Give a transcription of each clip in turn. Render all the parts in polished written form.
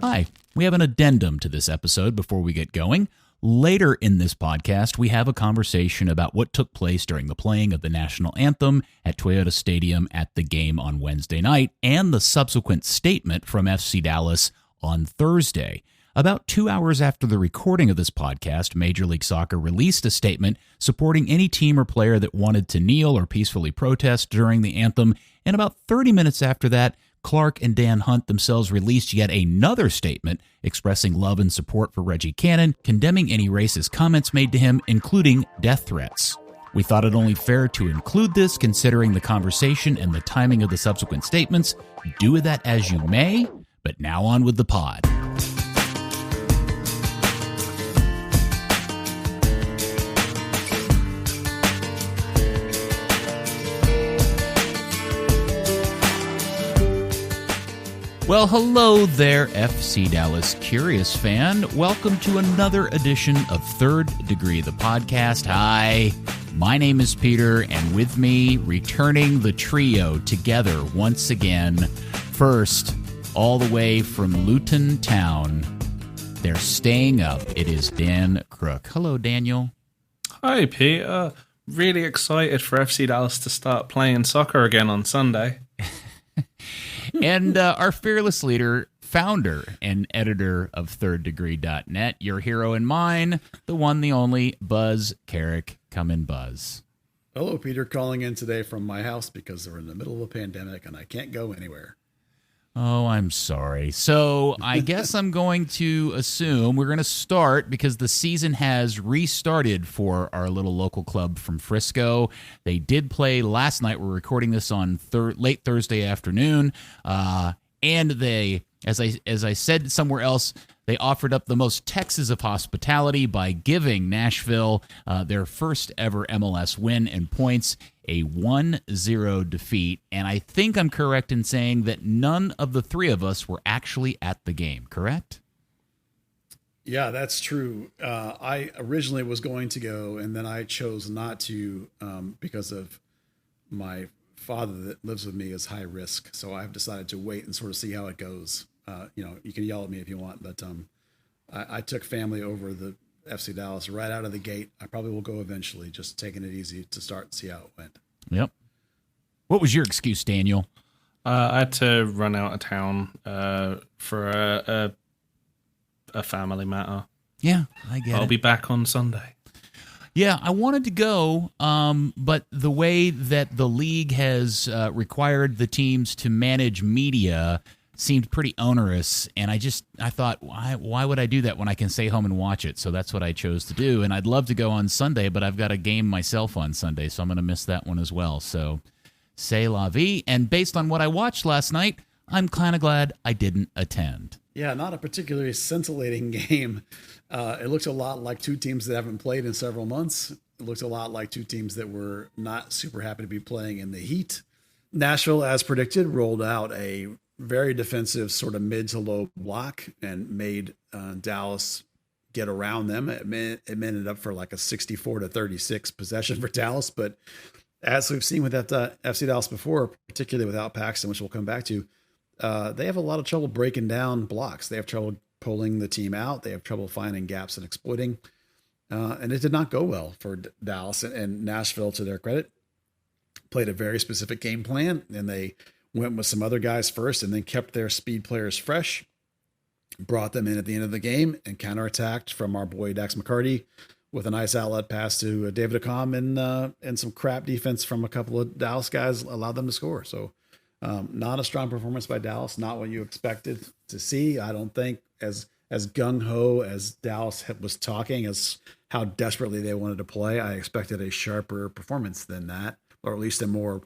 Hi, we have an addendum to this episode before we get going. Later in this podcast, we have a conversation about what took place during the playing of the National Anthem at Toyota Stadium at the game on Wednesday night and the subsequent statement from FC Dallas on Thursday. About 2 hours after the recording of this podcast, Major League Soccer released a statement supporting any team or player that wanted to kneel or peacefully protest during the anthem, and about 30 minutes after that, Clark and Dan Hunt themselves released yet another statement expressing love and support for Reggie Cannon, condemning any racist comments made to him, including death threats. We thought it only fair to include this considering the conversation and the timing of the subsequent statements. Do with that as you may, but now on with the pod. Well, hello there, FC Dallas Curious fan. Welcome to another edition of Third Degree, the podcast. Hi, my name is Peter, and with me, returning the trio together once again. First, all the way from Luton Town, they're staying up. It is Dan Crook. Hello, Daniel. Hi, Peter. Really excited for FC Dallas to start playing soccer again on Sunday. And our fearless leader, founder, and editor of ThirdDegree.net, your hero and mine, the one, the only, Buzz Carrick. Come in, Buzz. Hello, Peter. Calling in today from my house because we're in the middle of a pandemic and I can't go anywhere. Oh, I'm sorry. So I guess I'm going to assume we're going to start because the season has restarted for our little local club from Frisco. They did play last night. We're recording this on late Thursday afternoon. And they, as I said somewhere else, they offered up the most Texas of hospitality by giving Nashville their first ever MLS win in points, a 1-0 defeat. And I think I'm correct in saying that none of the three of us were actually at the game, correct? Yeah, that's true. I originally was going to go, and then I chose not to because of my father that lives with me is high risk. So I've decided to wait and sort of see how it goes. You can yell at me if you want, but I took family over the FC Dallas right out of the gate. I probably will go eventually, just taking it easy to start and see how it went. Yep. What was your excuse, Daniel? I had to run out of town for a family matter. Yeah, I get it. I'll be back on Sunday. Yeah, I wanted to go, but the way that the league has required the teams to manage media seemed pretty onerous, and I thought, why would I do that when I can stay home and watch it? So that's what I chose to do, and I'd love to go on Sunday, but I've got a game myself on Sunday, so I'm going to miss that one as well. So, c'est la vie, and based on what I watched last night, I'm kind of glad I didn't attend. Yeah, not a particularly scintillating game. It looked a lot like two teams that haven't played in several months. It looked a lot like two teams that were not super happy to be playing in the heat. Nashville, as predicted, rolled out a very defensive sort of mid to low block and made Dallas get around them. It ended up for like a 64-36 possession for Dallas. But as we've seen with that FC Dallas before, particularly without Paxton, which we'll come back to, they have a lot of trouble breaking down blocks. They have trouble pulling the team out. They have trouble finding gaps and exploiting. And it did not go well for Dallas, and Nashville, to their credit, played a very specific game plan, and they went with some other guys first and then kept their speed players fresh, brought them in at the end of the game, and counterattacked from our boy Dax McCarty with a nice outlet pass to David Accam, and some crap defense from a couple of Dallas guys allowed them to score. So not a strong performance by Dallas, not what you expected to see. I don't think as gung-ho as Dallas was talking, as how desperately they wanted to play, I expected a sharper performance than that, or at least a more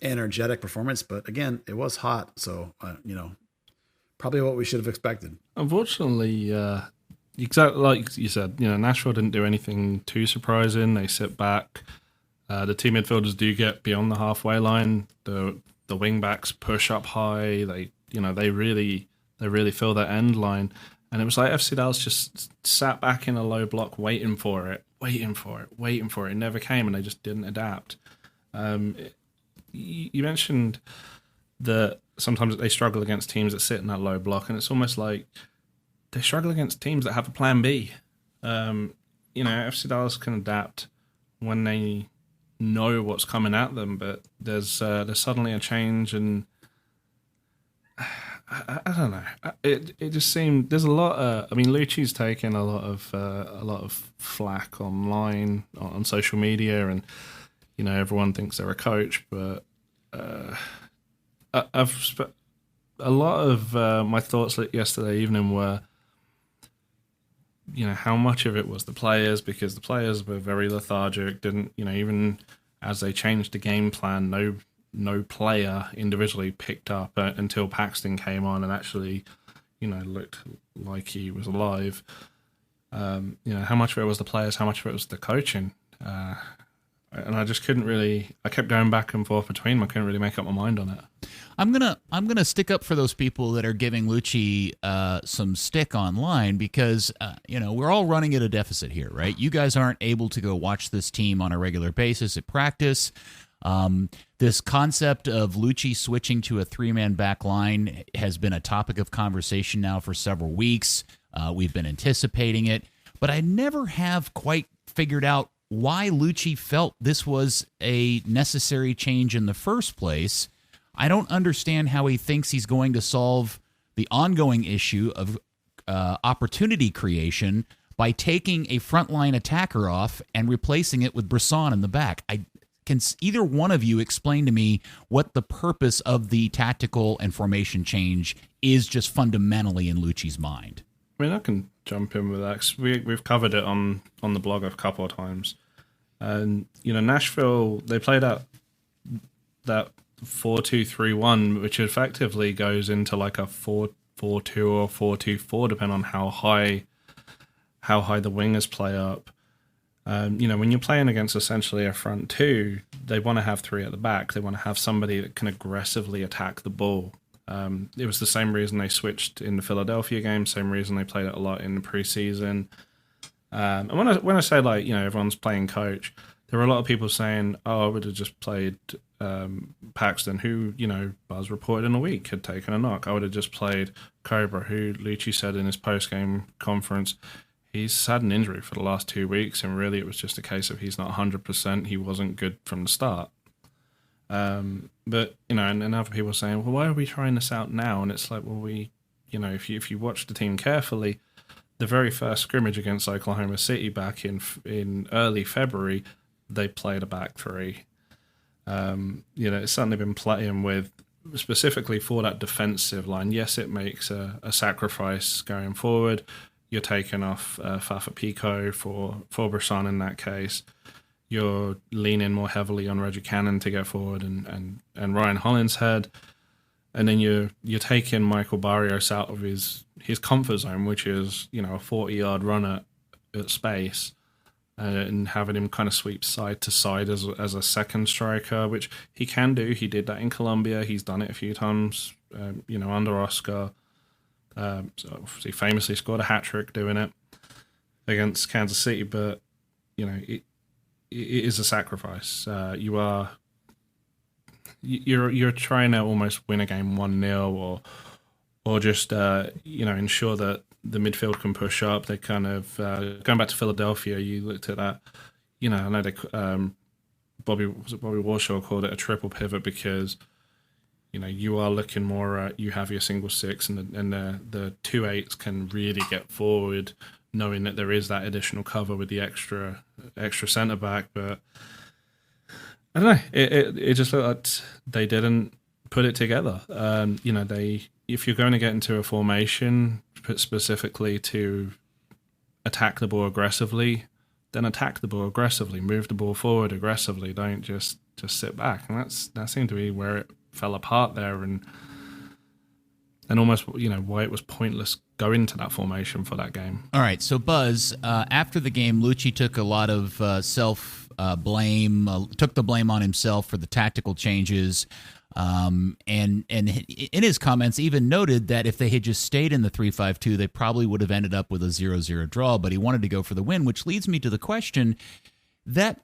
energetic performance. But again, it was hot, so probably what we should have expected. Unfortunately, exactly like you said, Nashville didn't do anything too surprising. They sit back. The two midfielders do get beyond the halfway line. The wing backs push up high. They really fill that end line. And it was like FC Dallas just sat back in a low block waiting for it. It never came, and they just didn't adapt. You mentioned that sometimes they struggle against teams that sit in that low block, and it's almost like they struggle against teams that have a plan B. FC Dallas can adapt when they know what's coming at them, but there's suddenly a change, and I don't know. It just seemed there's a lot. Luchi's taken a lot of flack online on social media, and everyone thinks they're a coach, but a lot of my thoughts yesterday evening were, how much of it was the players, because the players were very lethargic. Didn't even as they changed the game plan, no player individually picked up until Paxton came on and actually, looked like he was alive. How much of it was the players, how much of it was the coaching, and I just couldn't really. I kept going back and forth between them. I couldn't really make up my mind on it. I'm gonna stick up for those people that are giving Luchi some stick online, because we're all running at a deficit here, right? You guys aren't able to go watch this team on a regular basis at practice. This concept of Luchi switching to a 3-man back line has been a topic of conversation now for several weeks. We've been anticipating it, but I never have quite figured out why Luchi felt this was a necessary change in the first place. I don't understand how he thinks he's going to solve the ongoing issue of opportunity creation by taking a frontline attacker off and replacing it with Brisson in the back. Can either one of you explain to me what the purpose of the tactical and formation change is, just fundamentally in Luchi's mind? I can jump in with that, 'cause we've covered it on the blog a couple of times. And, Nashville, they played that 4-2-3-1, which effectively goes into like a 4-4-2 or 4-2-4, depending on how high the wingers play up. When you're playing against essentially a front two, they want to have three at the back. They want to have somebody that can aggressively attack the ball. It was the same reason they switched in the Philadelphia game, same reason they played it a lot in the preseason. And when I say everyone's playing coach, there were a lot of people saying, "Oh, I would have just played Paxton, who Buzz reported in a week had taken a knock. I would have just played Cobra, who Luchi said in his post-game conference he's had an injury for the last 2 weeks, and really it was just a case of he's not 100%. He wasn't good from the start." But and other people are saying, "Well, why are we trying this out now?" And it's like, well, if you watch the team carefully, the very first scrimmage against Oklahoma City back in early February, they played a back three. It's certainly been playing with, specifically for that defensive line. Yes, it makes a sacrifice going forward. You're taking off Fafa Pico for Brisson in that case. You're leaning more heavily on Reggie Cannon to go forward and Ryan Hollinshead. And then you're taking Michael Barrios out of his comfort zone, which is, a 40-yard run at space, and having him kind of sweep side to side as a second striker, which he can do. He did that in Colombia. He's done it a few times, under Oscar. So he famously scored a hat-trick doing it against Kansas City, but, it is a sacrifice. You're trying to almost win a game 1-0 or just ensure that the midfield can push up. They kind of going back to Philadelphia. You looked at that. I know they Bobby Warshaw called it a triple pivot because you are looking more at, you have your single six and the 2-8s can really get forward, knowing that there is that additional cover with the extra centre back, but. I don't know. It just looked like they didn't put it together. If you're going to get into a formation specifically to attack the ball aggressively, then attack the ball aggressively, move the ball forward aggressively. Don't just sit back. And that seemed to be where it fell apart there, and almost why it was pointless going to that formation for that game. All right, so Buzz, after the game, Luchi took a lot of blame, took the blame on himself for the tactical changes, and in his comments even noted that if they had just stayed in the 3-5-2, they probably would have ended up with a 0-0 draw, but he wanted to go for the win, which leads me to the question that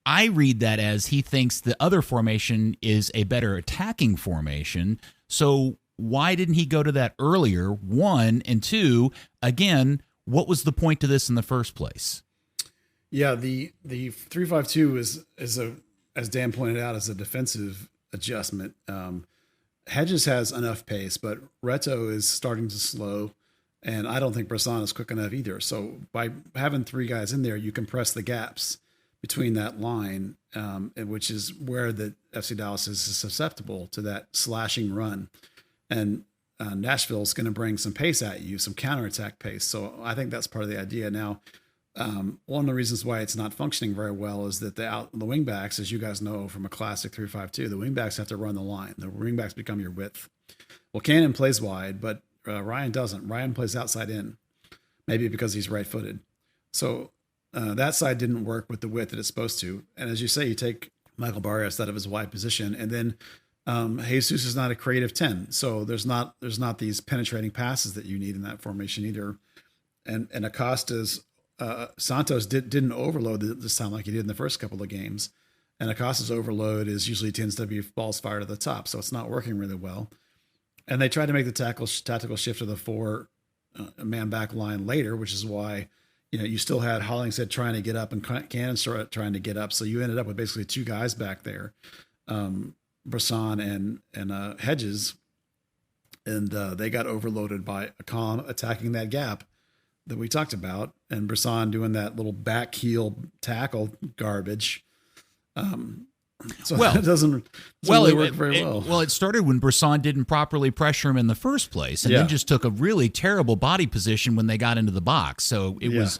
I read that as he thinks the other formation is a better attacking formation. So why didn't he go to that earlier? One, and two, again, what was the point to this in the first place? Yeah, the 3-5-2 is a, as Dan pointed out, is a defensive adjustment. Hedges has enough pace, but Reto is starting to slow, and I don't think Brisson is quick enough either. So by having three guys in there, you compress the gaps between that line, which is where the FC Dallas is susceptible to that slashing run. And Nashville is going to bring some pace at you, some counterattack pace. So I think that's part of the idea. Now, one of the reasons why it's not functioning very well is that the wingbacks, as you guys know from a classic 3-5-2, the wingbacks have to run the line. The wingbacks become your width. Well, Cannon plays wide, but Ryan doesn't. Ryan plays outside in, maybe because he's right-footed. So that side didn't work with the width that it's supposed to. And as you say, you take Michael Barrios out of his wide position, and then Jesus is not a creative 10. So there's not these penetrating passes that you need in that formation either. And Acosta's Santos didn't overload this time like he did in the first couple of games. And Acosta's overload usually tends to be balls fired at the top. So it's not working really well. And they tried to make the tactical shift to the four man back line later, which is why, you still had Hollingshead trying to get up and Cannon trying to get up. So you ended up with basically two guys back there, Brisson and Hedges. And they got overloaded by Akam attacking that gap that we talked about, and Brisson doing that little back heel tackle garbage. So it doesn't really work very well. Well, it started when Brisson didn't properly pressure him in the first place, and then just took a really terrible body position when they got into the box. So it was.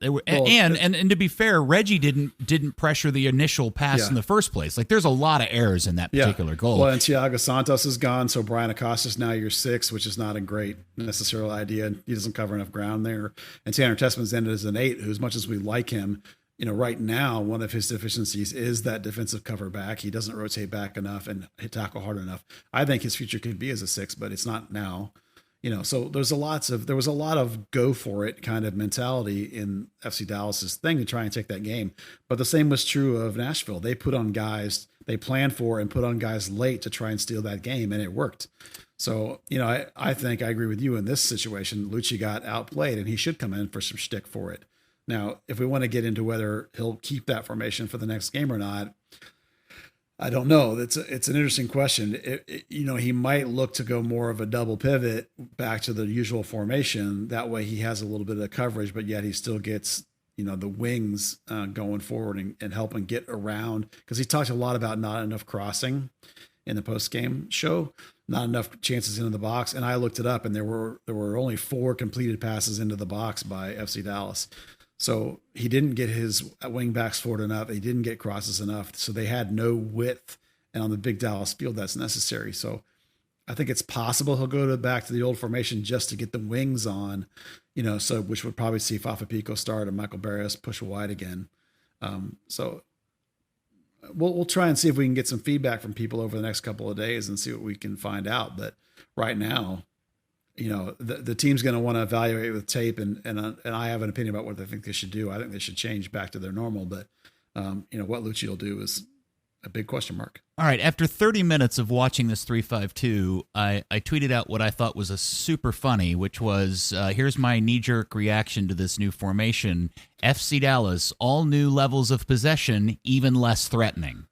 They were, and to be fair, Reggie didn't pressure the initial pass in the first place. Like, there's a lot of errors in that particular goal. Well, and Thiago Santos is gone, so Brian Acosta's now your 6, which is not a great necessarily idea. He doesn't cover enough ground there. And Tanner Tessman's ended as an 8, who, as much as we like him, right now, one of his deficiencies is that defensive cover back. He doesn't rotate back enough and tackle hard enough. I think his future could be as a 6, but it's not now. So there was a lot of go for it kind of mentality in FC Dallas's thing to try and take that game. But the same was true of Nashville. They put on guys, they planned for and put on guys late to try and steal that game, and it worked. So, I think I agree with you in this situation. Luchi got outplayed, and he should come in for some shtick for it. Now, if we want to get into whether he'll keep that formation for the next game or not, I don't know. It's an interesting question. He might look to go more of a double pivot back to the usual formation. That way he has a little bit of coverage, but yet he still gets, the wings going forward and helping get around. Because he talked a lot about not enough crossing in the post-game show, not enough chances into the box. And I looked it up, and there were only 4 completed passes into the box by FC Dallas. So he didn't get his wing backs forward enough. He didn't get crosses enough. So they had no width. And on the big Dallas field, that's necessary. So I think it's possible he'll go back to the old formation just to get the wings on, which would probably see Fafa Pico start and Michael Barrios push wide again. So we'll try and see if we can get some feedback from people over the next couple of days and see what we can find out. But right now, the team's going to want to evaluate with tape, and I have an opinion about what they think they should do. I think they should change back to their normal, but what Luchi will do is a big question mark. All right, after 30 minutes of watching this 3-5-2, I tweeted out what I thought was a super funny, which was, here's my knee-jerk reaction to this new formation. FC Dallas, all new levels of possession, even less threatening.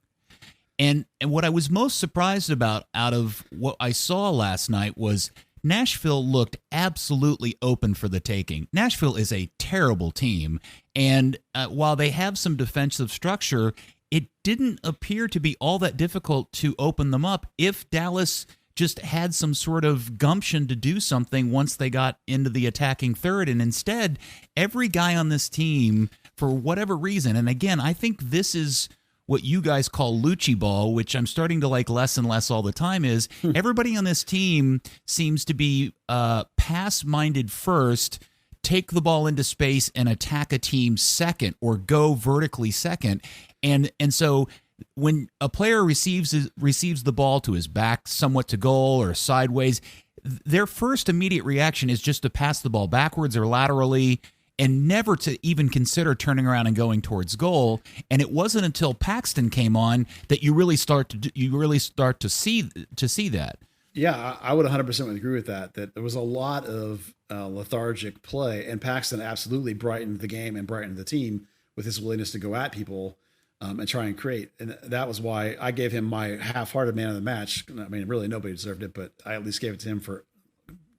And what I was most surprised about out of what I saw last night was Nashville looked absolutely open for the taking. Nashville is a terrible team, and while they have some defensive structure, it didn't appear to be all that difficult to open them up if Dallas just had some sort of gumption to do something once they got into the attacking third. And instead, every guy on this team, for whatever reason, and again, I think this is what you guys call Luchi ball, which I'm starting to like less and less all the time, is everybody on this team seems to be pass-minded first, take the ball into space and attack a team second, or go vertically second. And so when a player receives the ball to his back, somewhat to goal or sideways, their first immediate reaction is just to pass the ball backwards or laterally and never to even consider turning around and going towards goal. And it wasn't until Paxton came on that you really start to see that. Yeah, I would 100% agree with that. That there was a lot of lethargic play, and Paxton absolutely brightened the game and brightened the team with his willingness to go at people and try and create. And that was why I gave him my half-hearted man of the match. I mean, really nobody deserved it, but I at least gave it to him for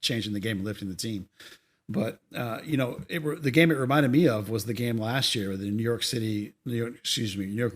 changing the game and lifting the team. But the game it reminded me of was the game last year, the New York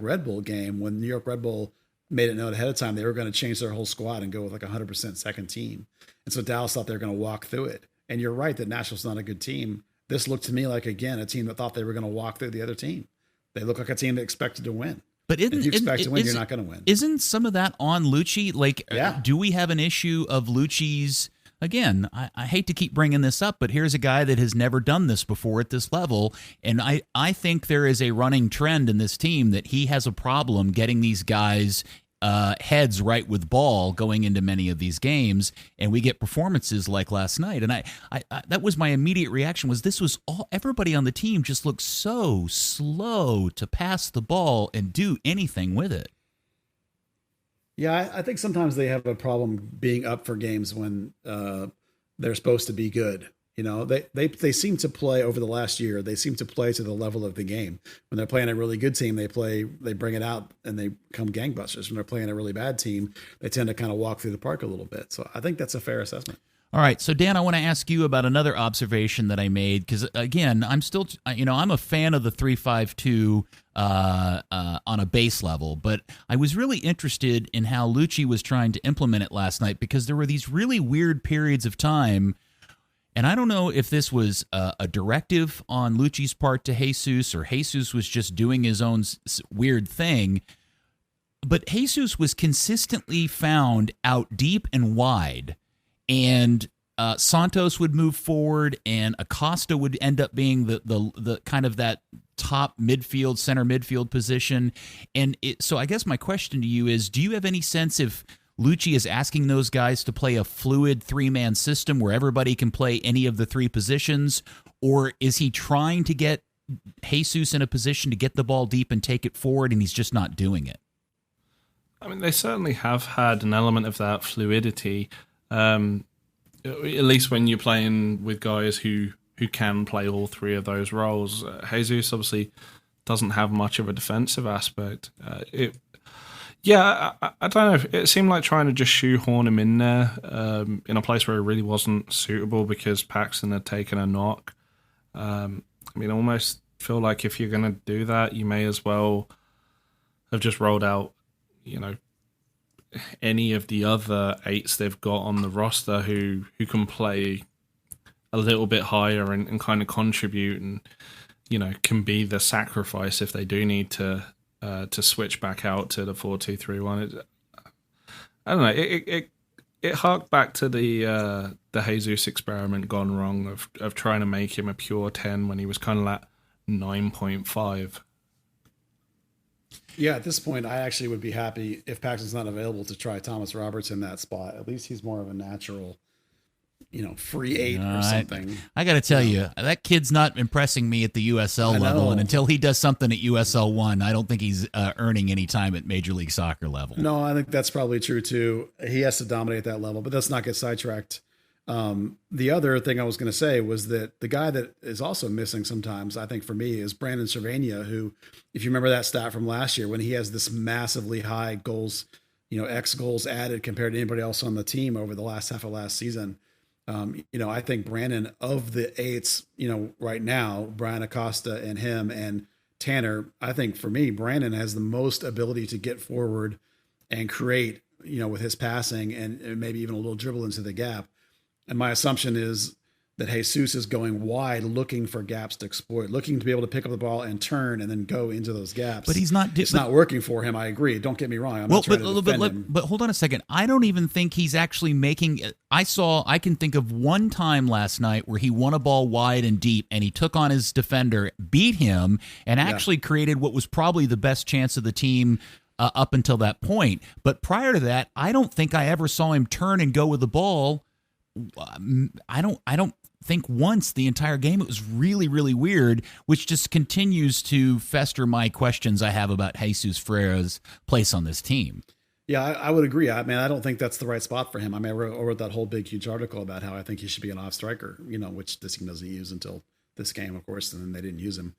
Red Bull game, when New York Red Bull made it known ahead of time they were going to change their whole squad and go with like 100% second team. And so Dallas thought they were going to walk through it. And you're right that Nashville's not a good team. This looked to me like, again, a team that thought they were going to walk through the other team. They look like a team that expected to win. But if you expect to win, you're not going to win. Isn't some of that on Luchi? Like, yeah. Do we have an issue of Luchi's? Again, I hate to keep bringing this up, but here's a guy that has never done this before at this level, and I think there is a running trend in this team that he has a problem getting these guys' heads right with ball going into many of these games, and we get performances like last night. And I that was my immediate reaction, was this was all, everybody on the team just looked so slow to pass the ball and do anything with it. Yeah, I think sometimes they have a problem being up for games when they're supposed to be good. You know, they seem to play over the last year. They seem to play to the level of the game. When they're playing a really good team, they bring it out and they come gangbusters. When they're playing a really bad team, they tend to kind of walk through the park a little bit. So I think that's a fair assessment. All right, so Dan, I want to ask you about another observation that I made, because again, I'm a fan of the 3-5-2 on a base level, but I was really interested in how Luchi was trying to implement it last night, because there were these really weird periods of time, and I don't know if this was a directive on Luchi's part to Jesus, or Jesus was just doing his own weird thing, but Jesus was consistently found out deep and wide. And Santos would move forward, and Acosta would end up being the kind of that top midfield, center midfield position. And so I guess my question to you is, do you have any sense if Luchi is asking those guys to play a fluid three-man system where everybody can play any of the three positions, or is he trying to get Jesus in a position to get the ball deep and take it forward, and he's just not doing it? I mean, they certainly have had an element of that fluidity. At least when you're playing with guys who can play all three of those roles. Jesus obviously doesn't have much of a defensive aspect. I don't know. It seemed like trying to just shoehorn him in there in a place where it really wasn't suitable because Paxton had taken a knock. I mean, I almost feel like if you're going to do that, you may as well have just rolled out, any of the other eights they've got on the roster who can play a little bit higher and kind of contribute and, can be the sacrifice if they do need to switch back out to the 4-2-3-1. I don't know. It harked back to the Jesus experiment gone wrong of trying to make him a pure 10 when he was kind of like 9.5. Yeah, at this point, I actually would be happy if Paxton's not available to try Thomas Roberts in that spot. At least he's more of a natural, free 8 or something. I got to tell you, that kid's not impressing me at the USL level, and until he does something at USL 1, I don't think he's earning any time at Major League Soccer level. No, I think that's probably true too. He has to dominate that level, but let's not get sidetracked. The other thing I was going to say was that the guy that is also missing sometimes, I think for me, is Brandon Cervania, who, if you remember that stat from last year, when he has this massively high goals, X goals added compared to anybody else on the team over the last half of last season. I think Brandon, of the eights, right now, Brian Acosta and him and Tanner, I think for me, Brandon has the most ability to get forward and create, with his passing and maybe even a little dribble into the gap. And my assumption is that Jesus is going wide, looking for gaps to exploit, looking to be able to pick up the ball and turn and then go into those gaps. But he's not. It's not working for him. I agree. Don't get me wrong. I'm not trying to defend him. But hold on a second. I don't even think he's actually making. I can think of one time last night where he won a ball wide and deep, and he took on his defender, beat him, and actually created what was probably the best chance of the team up until that point. But prior to that, I don't think I ever saw him turn and go with the ball. I don't think once the entire game. It was really, really weird, which just continues to fester my questions I have about Jesus Ferreira's place on this team. Yeah, I would agree. I mean, I don't think that's the right spot for him. I mean, I wrote that whole big, huge article about how I think he should be an off striker, which this team doesn't use until this game, of course, and then they didn't use him.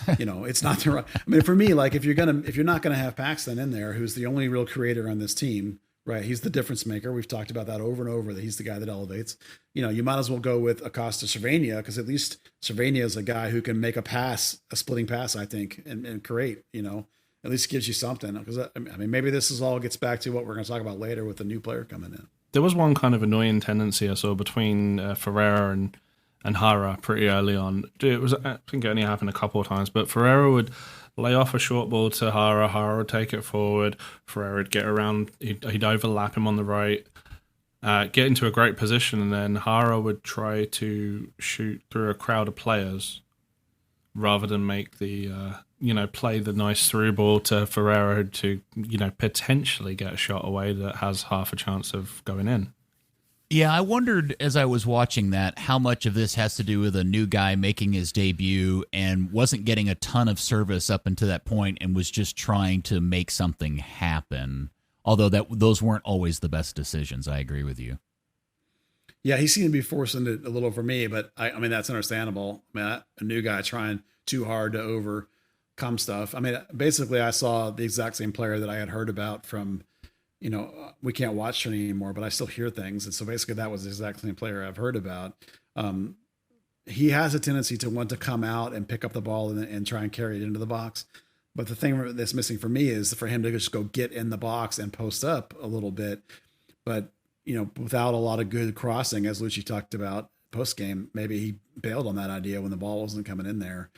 It's not the right. I mean, for me, like if you're not gonna have Paxton in there, who's the only real creator on this team, right? He's the difference maker. We've talked about that over and over, that he's the guy that elevates. You might as well go with Acosta Cervenia, because at least Cervenia is a guy who can make a splitting pass, I think, and create, at least gives you something. Because I mean, maybe this all gets back to what we're going to talk about later with the new player coming in. There was one kind of annoying tendency I saw between Ferreira and Hara pretty early on. I think it only happened a couple of times, but Ferreira would lay off a short ball to Hara. Hara would take it forward. Ferreira would get around. He'd overlap him on the right, get into a great position, and then Hara would try to shoot through a crowd of players rather than make the play the nice through ball to Ferreira to potentially get a shot away that has half a chance of going in. Yeah, I wondered as I was watching that how much of this has to do with a new guy making his debut and wasn't getting a ton of service up until that point and was just trying to make something happen. Although those weren't always the best decisions. I agree with you. Yeah, he seemed to be forcing it a little for me, but I mean, that's understandable. I mean, a new guy trying too hard to overcome stuff. I mean, basically I saw the exact same player that I had heard about from, we can't watch Trinity anymore, but I still hear things. And so basically that was the exact same player I've heard about. He has a tendency to want to come out and pick up the ball and try and carry it into the box. But the thing that's missing for me is for him to just go get in the box and post up a little bit. But, without a lot of good crossing, as Luchi talked about post game, maybe he bailed on that idea when the ball wasn't coming in there.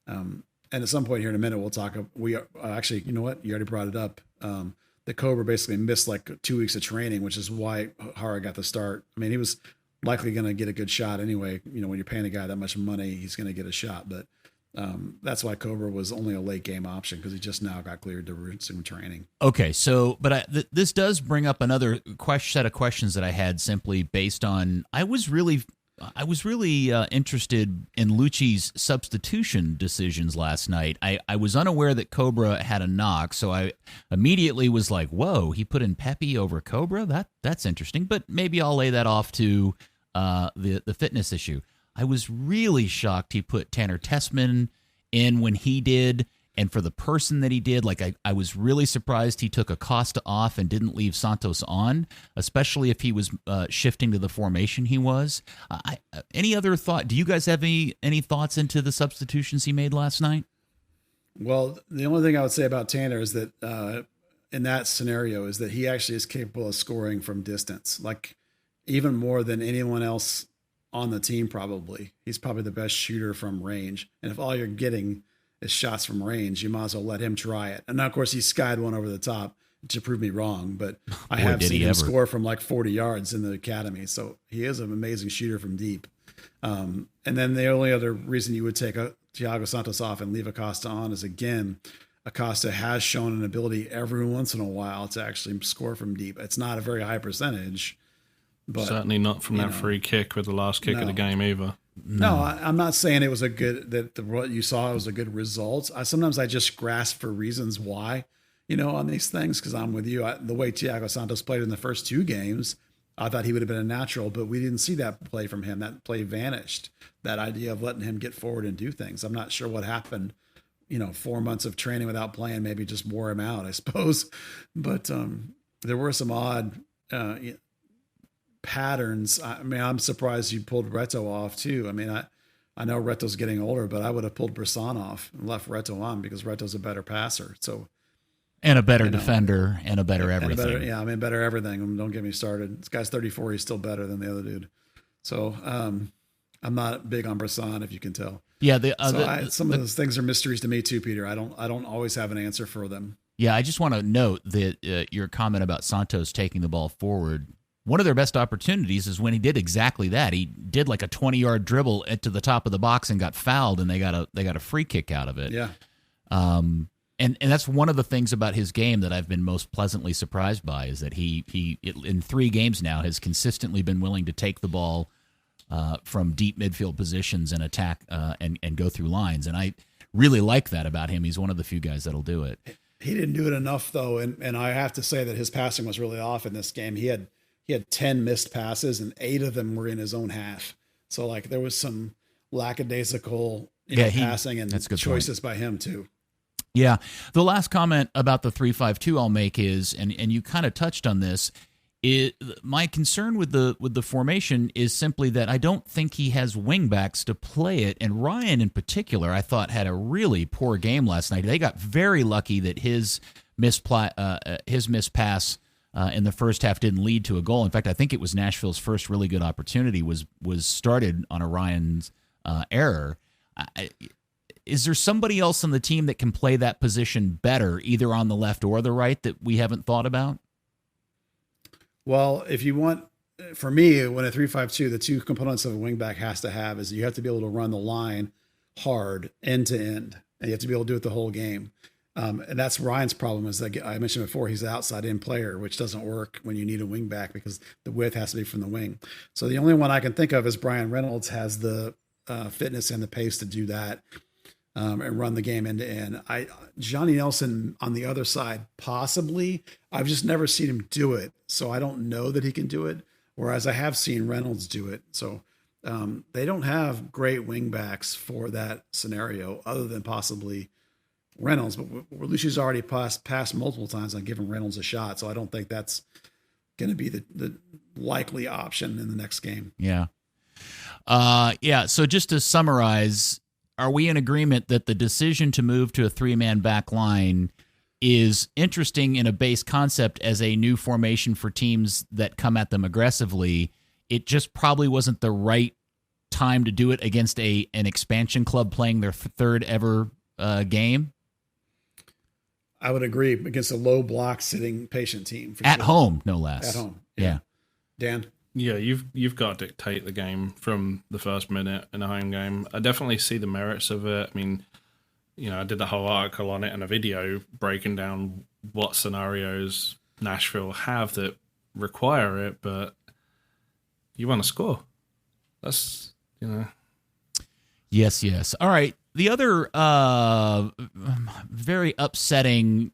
And at some point here in a minute, we'll talk. Actually, you know what? You already brought it up. The Cobra basically missed like 2 weeks of training, which is why Hara got the start. I mean, he was likely going to get a good shot anyway. When you're paying a guy that much money, he's going to get a shot. But that's why Cobra was only a late game option, because he just now got cleared to resume training. Okay, so this does bring up another set of questions that I had simply based on I was really interested in Luchi's substitution decisions last night. I was unaware that Cobra had a knock, so I immediately was like, whoa, he put in Pepe over Cobra? That's interesting, but maybe I'll lay that off to the fitness issue. I was really shocked he put Tanner Tessman in when he did, and for the person that he did, I was really surprised he took Acosta off and didn't leave Santos on, especially if he was shifting to the formation he was. Any other thought? Do you guys have any thoughts into the substitutions he made last night? Well, the only thing I would say about Tanner is that in that scenario is that he actually is capable of scoring from distance, like even more than anyone else on the team. Probably he's probably the best shooter from range, and if all you're getting is shots from range, you might as well let him try it. And now, of course, he skied one over the top to prove me wrong, but I have seen him score from like 40 yards in the academy, so he is an amazing shooter from deep. And then the only other reason you would take Thiago Santos off and leave Acosta on is, again, Acosta has shown an ability every once in a while to actually score from deep. It's not a very high percentage, but certainly not from that free kick with the last kick of the game either. No, I'm not saying it was what you saw was a good result. Sometimes I just grasp for reasons why, on these things, because I'm with you. The way Thiago Santos played in the first two games, I thought he would have been a natural, but we didn't see that play from him. That play vanished. That idea of letting him get forward and do things. I'm not sure what happened. 4 months of training without playing maybe just wore him out, I suppose. But there were some odd patterns. I mean, I'm surprised you pulled Reto off too. I mean, I know Reto's getting older, but I would have pulled Brisson off and left Reto on because Reto's a better passer. So, and a better defender and a better everything. Better everything. Don't get me started. This guy's 34. He's still better than the other dude. So I'm not big on Brisson, if you can tell. Yeah. Some of those things are mysteries to me too, Peter. I don't always have an answer for them. Yeah. I just want to note that your comment about Santos taking the ball forward, one of their best opportunities is when he did exactly that. He did like a 20-yard dribble to the top of the box and got fouled, and they got a free kick out of it. Yeah. And that's one of the things about his game that I've been most pleasantly surprised by is that he in 3 games now has consistently been willing to take the ball from deep midfield positions and attack and go through lines. And I really like that about him. He's one of the few guys that'll do it. He didn't do it enough though, and I have to say that his passing was really off in this game. He had 10 missed passes, and 8 of them were in his own half. So like there was some lackadaisical passing and choices by him too. Yeah. The last comment about the 3-5-2 I'll make is, and you kind of touched on this, my concern with the formation is simply that I don't think he has wingbacks to play it. And Ryan in particular, I thought, had a really poor game last night. They got very lucky that his missed pass in the first half didn't lead to a goal. In fact, I think it was Nashville's first really good opportunity was started on a Ryan's error. Is there somebody else on the team that can play that position better, either on the left or the right, that we haven't thought about? Well, if you want, for me, when a 3-5-2, the two components of a wingback has to have is you have to be able to run the line hard, end to end, and you have to be able to do it the whole game. And that's Ryan's problem, is that I mentioned before, he's an outside-in player, which doesn't work when you need a wingback because the width has to be from the wing. So the only one I can think of is Brian Reynolds has the fitness and the pace to do that. And run the game end to end. Johnny Nelson on the other side, possibly. I've just never seen him do it, so I don't know that he can do it. Whereas I have seen Reynolds do it. So they don't have great wing backs for that scenario, other than possibly Reynolds. But Luchi's already passed multiple times on giving Reynolds a shot, so I don't think that's going to be the likely option in the next game. Yeah. So just to summarize, are we in agreement that the decision to move to a 3-man back line is interesting in a base concept as a new formation for teams that come at them aggressively? It just probably wasn't the right time to do it against an expansion club playing their third ever game? I would agree, against a low block sitting patient team. At home, no less. At home. Yeah. Dan? Yeah, you've got to dictate the game from the first minute in a home game. I definitely see the merits of it. I mean, I did the whole article on it and a video breaking down what scenarios Nashville have that require it, but you want to score. That's, Yes. All right. The other very upsetting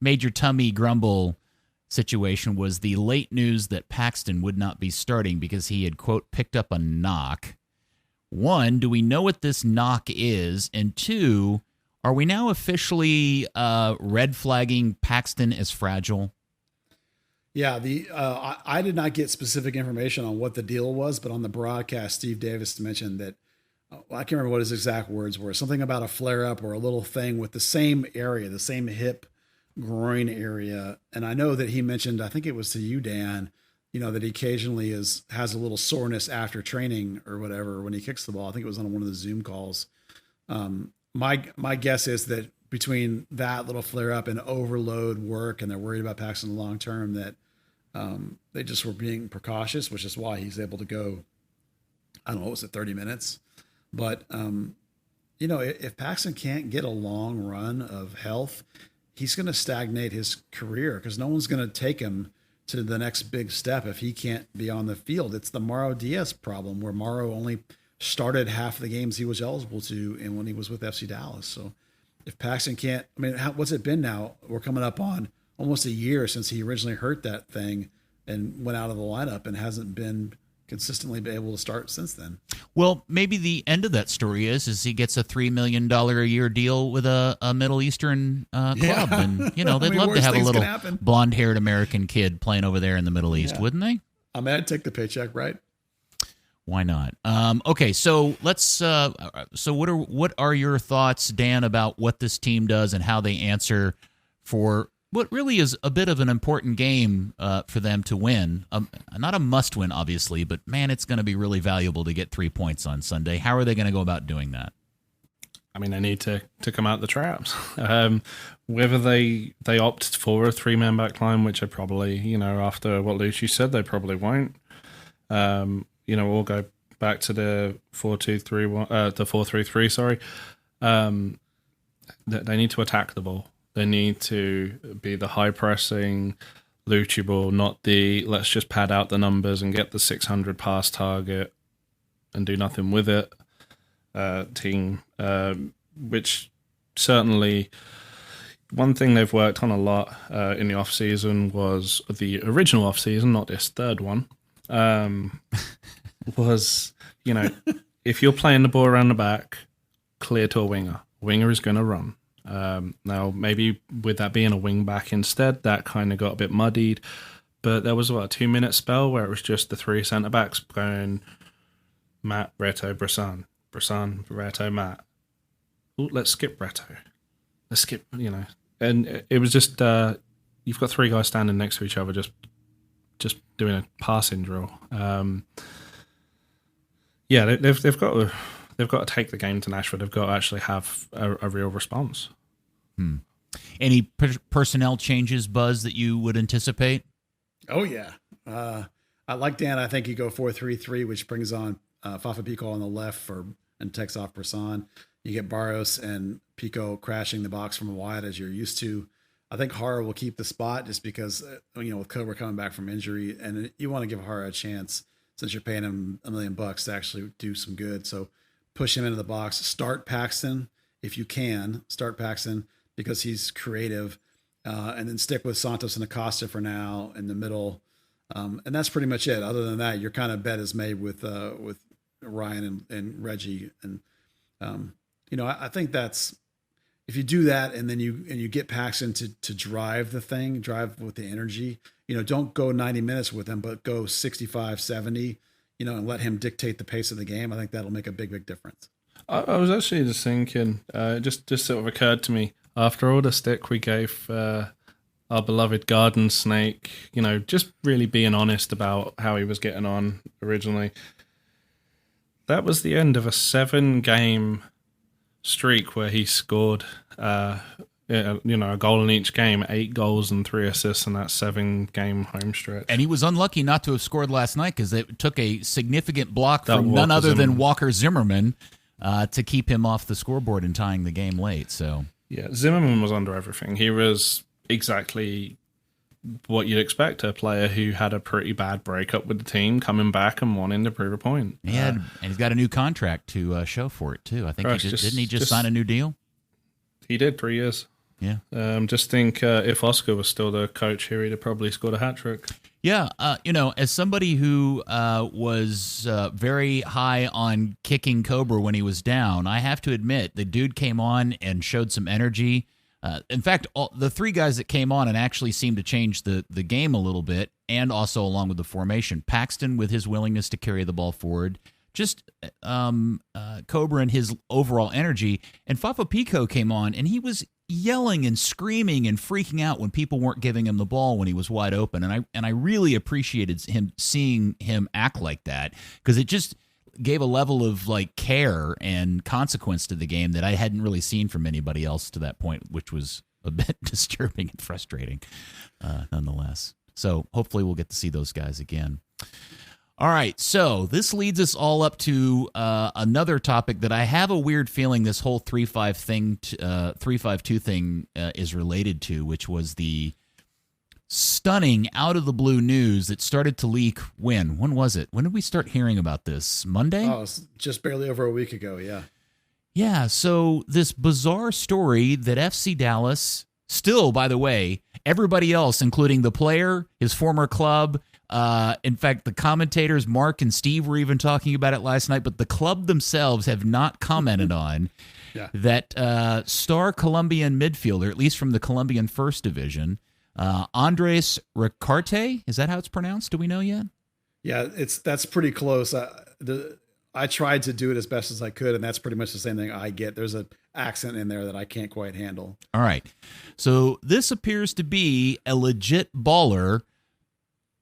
Major Tummy Grumble situation was the late news that Paxton would not be starting because he had, quote, picked up a knock. 1, do we know what this knock is? And 2, are we now officially red flagging Paxton as fragile? Yeah, I did not get specific information on what the deal was, but on the broadcast, Steve Davis mentioned that, I can't remember what his exact words were, something about a flare-up or a little thing with the same area, the same hip groin area. And I know that he mentioned, I think it was to you, Dan, that he occasionally has a little soreness after training or whatever when he kicks the ball. I think it was on one of the Zoom calls. My guess is that between that little flare up and overload work, and they're worried about Paxton long term, that they just were being precautious, which is why he's able to go, I don't know, what was it, 30 minutes? But, if Paxton can't get a long run of health, he's going to stagnate his career because no one's going to take him to the next big step if he can't be on the field. It's the Mauro Diaz problem, where Mauro only started half the games he was eligible to and when he was with FC Dallas. So if Paxton can't, what's it been now? We're coming up on almost a year since he originally hurt that thing and went out of the lineup and hasn't been consistently able to start since then. Well, maybe the end of that story is he gets a $3 million a year deal with a Middle Eastern club. Yeah. And, they'd love to have a little blonde-haired American kid playing over there in the Middle East, wouldn't they? I'd take the paycheck, right? Why not? Okay, so let's. So what are your thoughts, Dan, about what this team does and how they answer for what really is a bit of an important game for them to win? Not a must-win, obviously, but man, it's going to be really valuable to get 3 points on Sunday. How are they going to go about doing that? They need to come out the traps. Whether they opt for a 3-man back line, which I probably, after what Luchi said, they probably won't. We'll go back to the 4-2-3-1, the 4-3-3. Sorry. They need to attack the ball. They need to be the high pressing Luchi ball, not the let's just pad out the numbers and get the 600 pass target and do nothing with it team, which certainly one thing they've worked on a lot in the off season was the original off season, not this third one. Was, if you're playing the ball around the back, clear to a winger. Winger is going to run. Now, maybe with that being a wing back instead, that kind of got a bit muddied. But there was, a 2-minute spell where it was just the three centre-backs going Matt, Reto, Brisson, Reto, Matt. Ooh, let's skip Reto. Let's skip, And it was just, you've got three guys standing next to each other just doing a passing drill. They've got to take the game to Nashville. They've got to actually have a real response. Any personnel changes, Buzz, that you would anticipate? Oh, yeah. I like Dan. I think you go 4-3-3, which brings on Fafa Pico on the left and takes off Brisson. You get Barros and Pico crashing the box from wide as you're used to. I think Hara will keep the spot just because, with Cobra coming back from injury, and you want to give Hara a chance since you're paying him $1 million to actually do some good. So push him into the box. Start Paxton if you can. Start Paxton because he's creative. And then stick with Santos and Acosta for now in the middle. And that's pretty much it. Other than that, your kind of bet is made with Ryan and Reggie. And, I think that's, if you do that and then you get Paxton to drive the thing, drive with the energy, don't go 90 minutes with him, but go 65, 70, and let him dictate the pace of the game. I think that'll make a big, big difference. I was actually just thinking, just sort of occurred to me, after all the stick we gave our beloved Garden Snake, just really being honest about how he was getting on originally, that was the end of a 7-game streak where he scored a goal in each game, 8 goals and 3 assists in that 7-game home stretch. And he was unlucky not to have scored last night because it took a significant block from none other than Walker Zimmerman to keep him off the scoreboard and tying the game late. So yeah, Zimmerman was under everything. He was exactly what you'd expect, a player who had a pretty bad breakup with the team, coming back and wanting to prove a point. And he's got a new contract to show for it, too. I think didn't he just sign a new deal? He did, 3 years. Yeah. Just think if Oscar was still the coach here, he'd have probably scored a hat-trick. Yeah, as somebody who was very high on kicking Cobra when he was down, I have to admit the dude came on and showed some energy. In fact, the 3 guys that came on and actually seemed to change the game a little bit, and also along with the formation, Paxton with his willingness to carry the ball forward, just Cobra and his overall energy, and Fafa Pico came on, and he was yelling and screaming and freaking out when people weren't giving him the ball when he was wide open, and I really appreciated seeing him act like that, because it just gave a level of care and consequence to the game that I hadn't really seen from anybody else to that point, which was a bit disturbing and frustrating nonetheless. So hopefully we'll get to see those guys again. All right, so this leads us all up to another topic that I have a weird feeling this whole 3-5-2 thing is related to, which was the stunning out-of-the-blue news that started to leak when? When was it? When did we start hearing about this? Monday? Oh, it's just barely over a week ago, yeah. Yeah, so this bizarre story that FC Dallas, still, by the way, everybody else, including the player, his former club, in fact, the commentators, Mark and Steve, were even talking about it last night, but the club themselves have not commented on that star Colombian midfielder, at least from the Colombian First Division, Andres Ricarte, is that how it's pronounced? Do we know yet? Yeah, that's pretty close. I tried to do it as best as I could, and that's pretty much the same thing I get. There's an accent in there that I can't quite handle. All right. So this appears to be a legit baller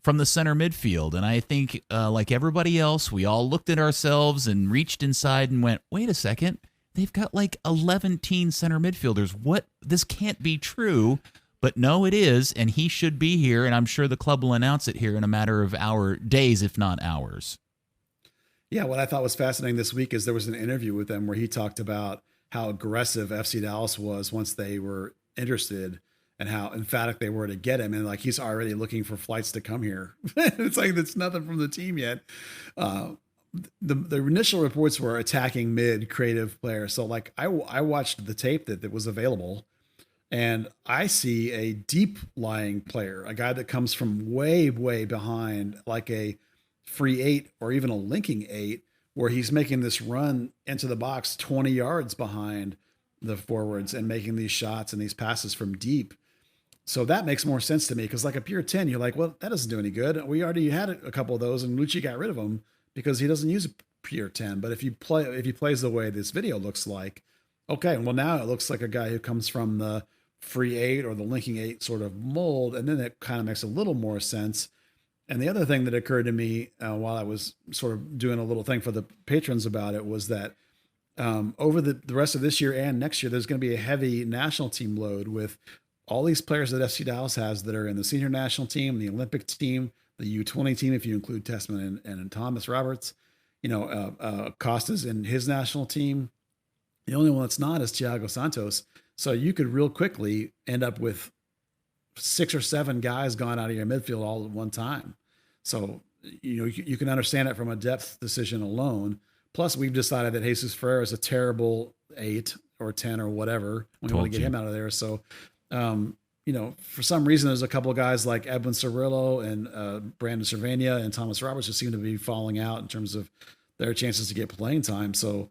from the center midfield, and I think, like everybody else, we all looked at ourselves and reached inside and went, wait a second, they've got 11 center midfielders. What? This can't be true. But no, it is, and he should be here, and I'm sure the club will announce it here in a matter of days, if not hours. Yeah, what I thought was fascinating this week is there was an interview with him where he talked about how aggressive FC Dallas was once they were interested and how emphatic they were to get him. And he's already looking for flights to come here. It's it's nothing from the team yet. the initial reports were attacking mid creative players. So like I watched the tape that was available, and I see a deep lying player, a guy that comes from way behind, like a free 8 or even a linking 8, where he's making this run into the box 20 yards behind the forwards and making these shots and these passes from deep. So that makes more sense to me, because like a pure 10, you're like, well, that doesn't do any good. We already had a couple of those, and Luchi got rid of them because he doesn't use a pure 10. But if he plays the way this video looks like, okay, well now it looks like a guy who comes from the free 8 or the linking 8 sort of mold, and then it kind of makes a little more sense. And the other thing that occurred to me while I was sort of doing a little thing for the patrons about it was that over the rest of this year and next year, there's going to be a heavy national team load with all these players that FC Dallas has that are in the senior national team, the Olympic team, the U20 team, if you include Tessman and Thomas Roberts, Costa's in his national team. The only one that's not is Thiago Santos. So you could real quickly end up with 6 or 7 guys gone out of your midfield all at one time. So, you can understand it from a depth decision alone. Plus, we've decided that Jesus Ferreira is a terrible 8 or 10 or whatever. We want to get him out of there. So, for some reason, there's a couple of guys like Edwin Cirillo and Brandon Cervania and Thomas Roberts who seem to be falling out in terms of their chances to get playing time. So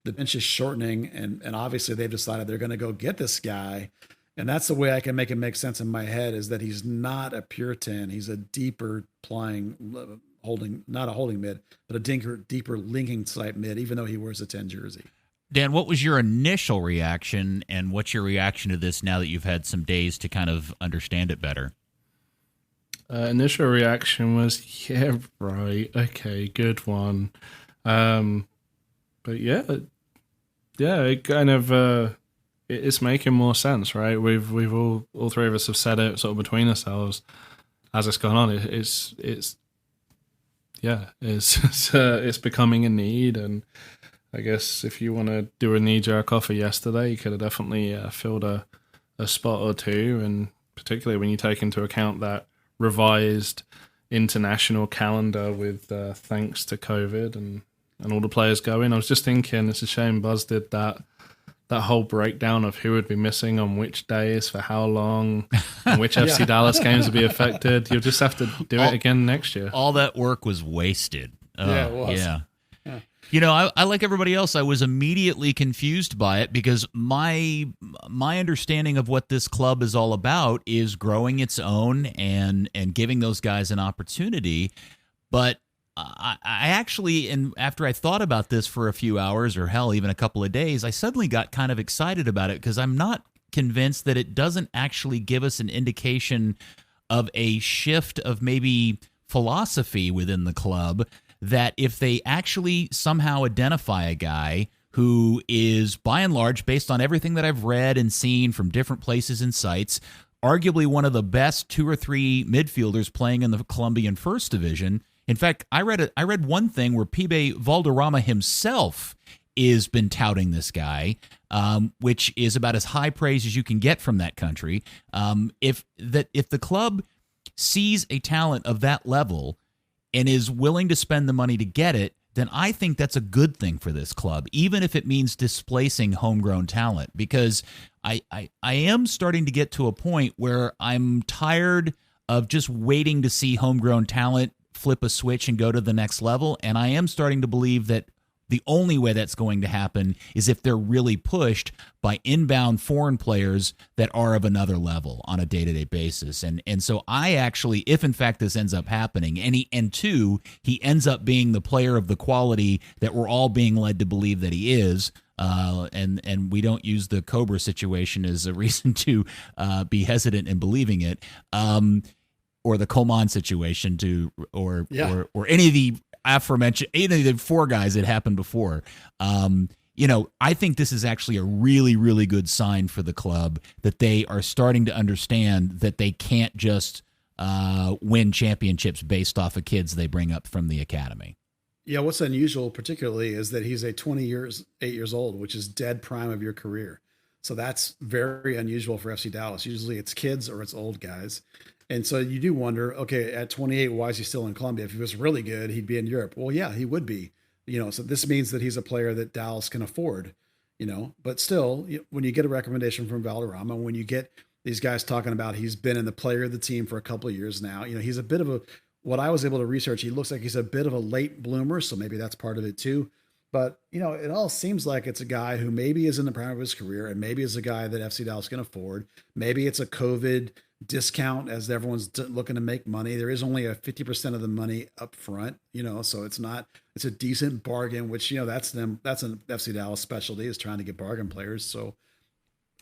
the bench is shortening, and obviously they've decided they're going to go get this guy. And that's the way I can make it make sense in my head, is that he's not a pure 10. He's a deeper playing, not a holding mid, but a deeper linking type mid, even though he wears a 10 jersey. Dan, what was your initial reaction, and what's your reaction to this now that you've had some days to kind of understand it better? Initial reaction was, yeah, right, okay, good one. But yeah, it kind of it's making more sense, right? We've all three of us have said it sort of between ourselves as it's gone on. It's becoming a need, and I guess if you want to do a knee-jerk offer yesterday, you could have definitely filled a spot or two, and particularly when you take into account that revised international calendar with thanks to COVID and all the players going. I was just thinking, it's a shame Buzz did that whole breakdown of who would be missing on which days for how long and which FC Dallas games would be affected. You'll just have to do it again next year. All that work was wasted. Yeah, it was. Yeah. I like everybody else, I was immediately confused by it, because my understanding of what this club is all about is growing its own and giving those guys an opportunity. But I actually, and after I thought about this for a few hours, or hell, even a couple of days, I suddenly got kind of excited about it, because I'm not convinced that it doesn't actually give us an indication of a shift of maybe philosophy within the club, that if they actually somehow identify a guy who is, by and large, based on everything that I've read and seen from different places and sites, arguably one of the best 2 or 3 midfielders playing in the Colombian First Division. In fact, I read one thing where Pibe Valderrama himself has been touting this guy, which is about as high praise as you can get from that country. If the club sees a talent of that level and is willing to spend the money to get it, then I think that's a good thing for this club, even if it means displacing homegrown talent, because I am starting to get to a point where I'm tired of just waiting to see homegrown talent flip a switch and go to the next level, and I am starting to believe that the only way that's going to happen is if they're really pushed by inbound foreign players that are of another level on a day-to-day basis. And so I actually, if in fact this ends up happening, and he ends up being the player of the quality that we're all being led to believe that he is, and we don't use the Cobra situation as a reason to be hesitant in believing it, or the Coleman situation or any of the aforementioned, any of the 4 guys that happened before. I think this is actually a really, really good sign for the club, that they are starting to understand that they can't just win championships based off of kids they bring up from the academy. Yeah, what's unusual particularly is that he's 8 years old, which is dead prime of your career. So that's very unusual for FC Dallas. Usually it's kids or it's old guys. And so you do wonder, okay, at 28, why is he still in Colombia? If he was really good, he'd be in Europe. Well, yeah, he would be. So this means that he's a player that Dallas can afford, but still, when you get a recommendation from Valderrama, when you get these guys talking about he's been in the player of the team for a couple of years now, he's a bit of what I was able to research, he looks like he's a bit of a late bloomer. So maybe that's part of it too. But, it all seems like it's a guy who maybe is in the prime of his career and maybe is a guy that FC Dallas can afford. Maybe it's a COVID discount as everyone's looking to make money. There is only a 50% of the money up front, so it's a decent bargain, which, that's an FC Dallas specialty, is trying to get bargain players. So,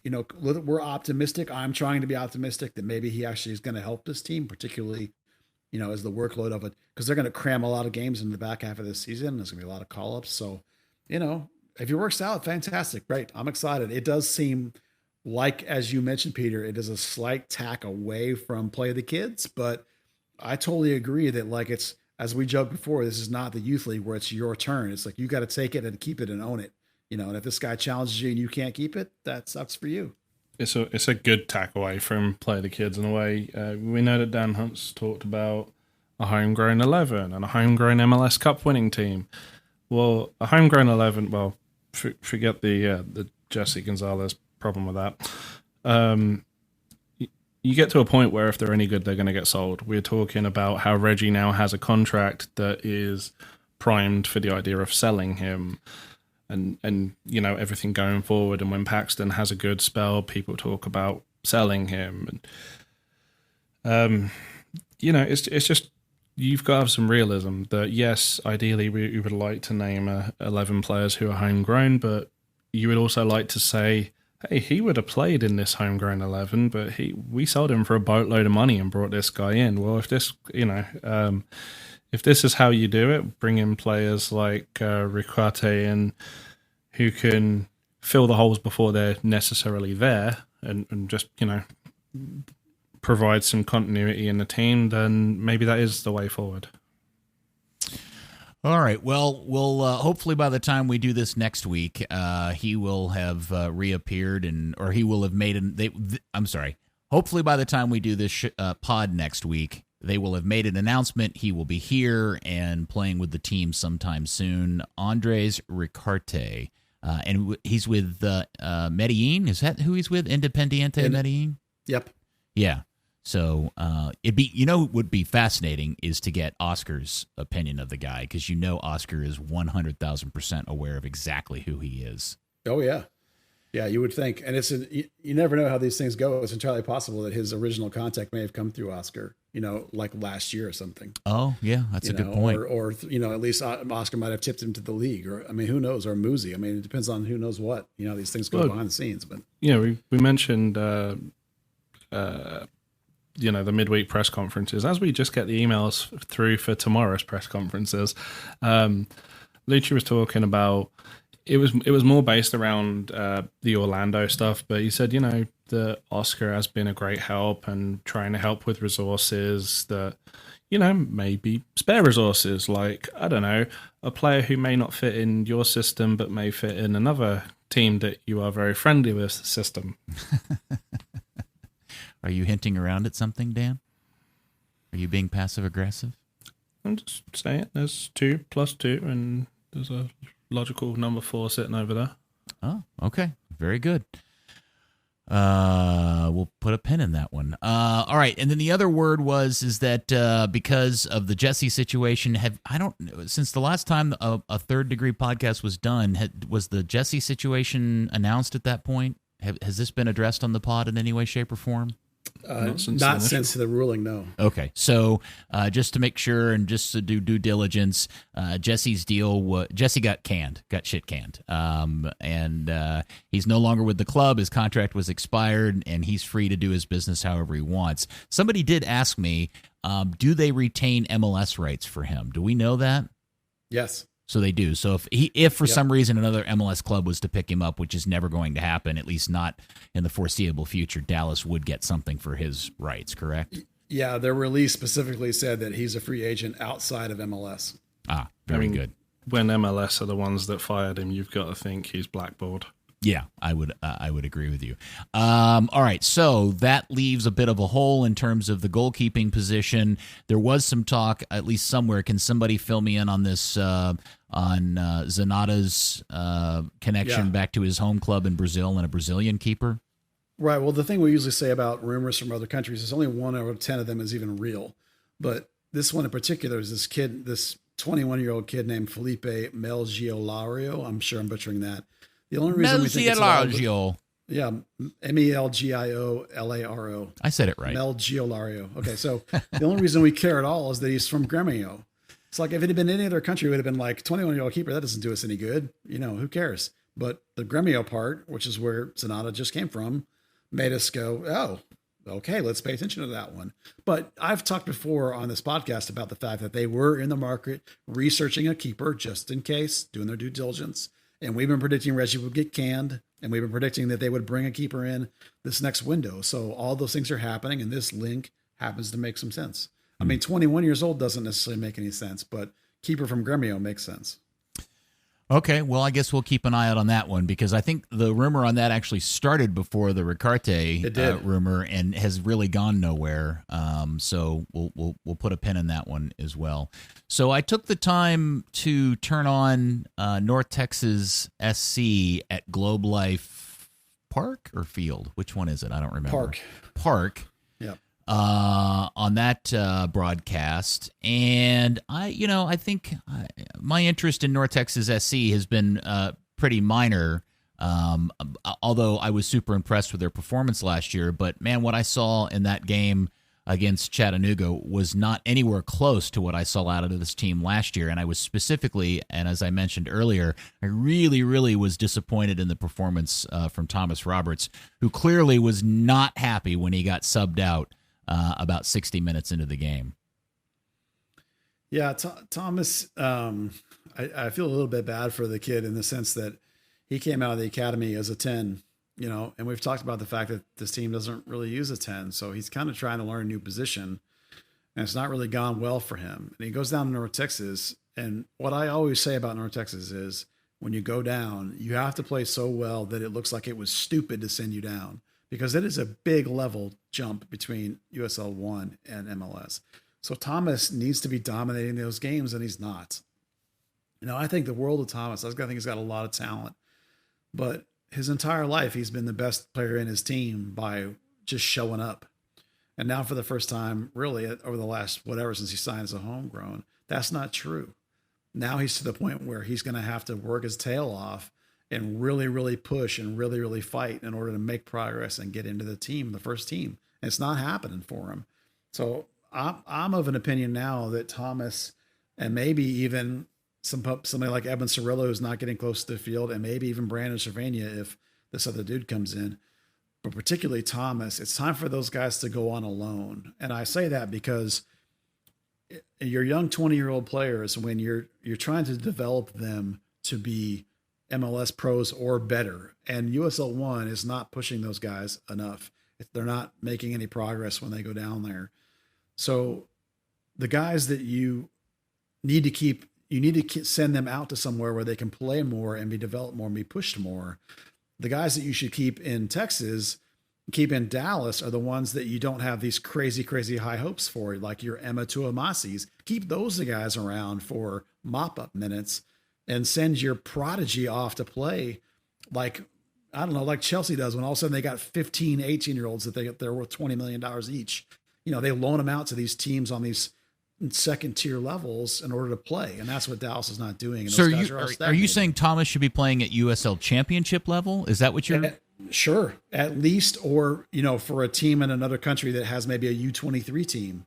we're optimistic. I'm trying to be optimistic that maybe he actually is going to help this team, particularly, as the workload of it, because they're going to cram a lot of games in the back half of this season. There's going to be a lot of call-ups. So, if he works out, fantastic. Great. I'm excited. It does seem like, as you mentioned, Peter, it is a slight tack away from play of the kids, but I totally agree that, like, it's, as we joked before, this is not the youth league where it's your turn. It's like, you got to take it and keep it and own it, and if this guy challenges you and you can't keep it, that sucks for you. It's a good tack away from play the kids in a way. We know that Dan Hunt's talked about a homegrown 11 and a homegrown MLS Cup winning team. Well, a homegrown 11, well, forget the Jesse Gonzalez problem with that. You get to a point where if they're any good, they're going to get sold. We're talking about how Reggie now has a contract that is primed for the idea of selling him. And everything going forward. And when Paxton has a good spell, people talk about selling him. And it's just, you've got to have some realism that, yes, ideally we would like to name 11 players who are homegrown, but you would also like to say, hey, he would have played in this homegrown 11, but we sold him for a boatload of money and brought this guy in. Well, if this, if this is how you do it, bring in players like Ricarte in who can fill the holes before they're necessarily there and just, provide some continuity in the team, then maybe that is the way forward. All right. Well, we'll hopefully by the time we do this next week, he will have reappeared or he will have made hopefully by the time we do this pod next week, they will have made an announcement. He will be here and playing with the team sometime soon. Andres Ricarte. And he's with Medellin. Is that who he's with? Independiente Medellin? Yep. Yeah. So what would be fascinating is to get Oscar's opinion of the guy, because Oscar is 100,000% aware of exactly who he is. Oh, yeah. Yeah, you would think. And you never know how these things go. It's entirely possible that his original contact may have come through Oscar, like last year or something. Oh, yeah, that's a good point. Or at least Oscar might have tipped him to the league. Or, who knows? Or Muzi. It depends on who knows what. These things go behind the scenes. But we mentioned, the midweek press conferences. As we just get the emails through for tomorrow's press conferences, Luchi was talking about, it was more based around the Orlando stuff, but he said, that Oscar has been a great help and trying to help with resources that, maybe spare resources, like, I don't know, a player who may not fit in your system but may fit in another team that you are very friendly with system. Are you hinting around at something, Dan? Are you being passive-aggressive? I'm just saying there's 2 + 2, and there's a logical number 4 sitting over there. Oh, okay. Very good. We'll put a pin in that one. All right. And then the other word is that because of the Jesse situation, since the last time a Third Degree podcast was done, was the Jesse situation announced at that point? Has this been addressed on the pod in any way, shape, or form? Not since the ruling, no. Okay, so just to make sure and just to do due diligence, Jesse's deal, Jesse got shit canned, and he's no longer with the club. His contract was expired, and he's free to do his business however he wants. Somebody did ask me, do they retain MLS rights for him? Do we know that? Yes. So they do. So if for some reason another MLS club was to pick him up, which is never going to happen, at least not in the foreseeable future, Dallas would get something for his rights, correct? Yeah, their release specifically said that he's a free agent outside of MLS. Ah, very good. When MLS are the ones that fired him, you've got to think he's blackballed. Yeah, I would agree with you. All right, so that leaves a bit of a hole in terms of the goalkeeping position. There was some talk, at least somewhere. Can somebody fill me in on this? On Zanata's connection back to his home club in Brazil and a Brazilian keeper. Right. Well, the thing we usually say about rumors from other countries is only 1 out of 10 of them is even real. But this one in particular is this kid, this 21-year-old kid named Felipe Melgiolario. I'm sure I'm butchering that. The only reason we think it's Melgiolario. Yeah, Melgiolaro. I said it right. Melgiolario. Okay, so the only reason we care at all is that he's from Gremio. It's like if it had been any other country, it would have been like 21-year-old keeper. That doesn't do us any good. Who cares? But the Gremio part, which is where Zanata just came from, made us go, oh, okay, let's pay attention to that one. But I've talked before on this podcast about the fact that they were in the market researching a keeper just in case, doing their due diligence. And we've been predicting Reggie would get canned, and we've been predicting that they would bring a keeper in this next window. So all those things are happening, and this link happens to make some sense. I mean, 21 years old doesn't necessarily make any sense, but keeper from Gremio makes sense. Okay, well, I guess we'll keep an eye out on that one because I think the rumor on that actually started before the Ricarte rumor and has really gone nowhere. So we'll put a pin in that one as well. So I took the time to turn on North Texas SC at Globe Life Park or Field. Which one is it? I don't remember. Park. Yeah. On that broadcast, and I think my interest in North Texas SC has been pretty minor. Although I was super impressed with their performance last year, but man, what I saw in that game against Chattanooga was not anywhere close to what I saw out of this team last year. And I was specifically, and as I mentioned earlier, I really, really was disappointed in the performance from Thomas Roberts, who clearly was not happy when he got subbed out about 60 minutes into the game. Yeah, Thomas, I feel a little bit bad for the kid in the sense that he came out of the academy as a 10, and we've talked about the fact that this team doesn't really use a 10. So he's kind of trying to learn a new position, and it's not really gone well for him. And he goes down to North Texas. And what I always say about North Texas is when you go down, you have to play so well that it looks like it was stupid to send you down, because it is a big level jump between USL 1 and MLS. So Thomas needs to be dominating those games, and he's not. I think the world of Thomas. I think he's got a lot of talent, but his entire life he's been the best player in his team by just showing up. And now for the first time, really, over the last since he signed as a homegrown, that's not true. Now he's to the point where he's going to have to work his tail off and really, really push and really, really fight in order to make progress and get into the first team. And it's not happening for him. So I'm of an opinion now that Thomas and maybe even somebody like Evan Cirillo who's not getting close to the field, and maybe even Brandon Cervania if this other dude comes in, but particularly Thomas, it's time for those guys to go on alone. And I say that because your young 20-year-old players, when you're trying to develop them to be MLS pros or better, and USL 1 is not pushing those guys enough. They're not making any progress when they go down there. So the guys that you need to send them out to somewhere where they can play more and be developed more and be pushed more. The guys that you should keep in Texas, keep in Dallas, are the ones that you don't have these crazy, crazy high hopes for, like your Emma Tuamasis. Keep those guys around for mop-up minutes and send your prodigy off to play like Chelsea does when all of a sudden they got 15, 18-year-olds that they're worth $20 million each. They loan them out to these teams on these second tier levels in order to play. And that's what Dallas is not doing. And so are you saying Thomas should be playing at USL championship level? Is that what you're... Sure. At least, or, for a team in another country that has maybe a U23 team,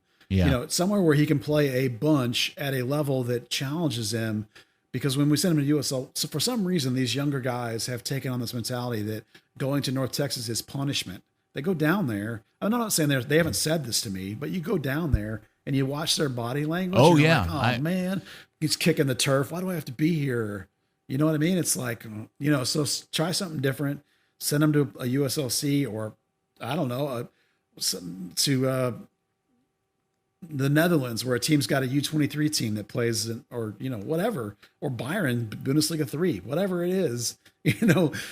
somewhere where he can play a bunch at a level that challenges him. Because when we send him to USL, so for some reason, these younger guys have taken on this mentality that going to North Texas is punishment. They go down there. I'm not saying they haven't said this to me, but you go down there and you watch their body language. Oh, yeah. Like, man, he's kicking the turf. Why do I have to be here? You know what I mean? It's like, so try something different. Send them to a USLC or, I don't know, the Netherlands, where a team's got a U23 team that plays, or whatever, or Bayern Bundesliga 3, whatever it is,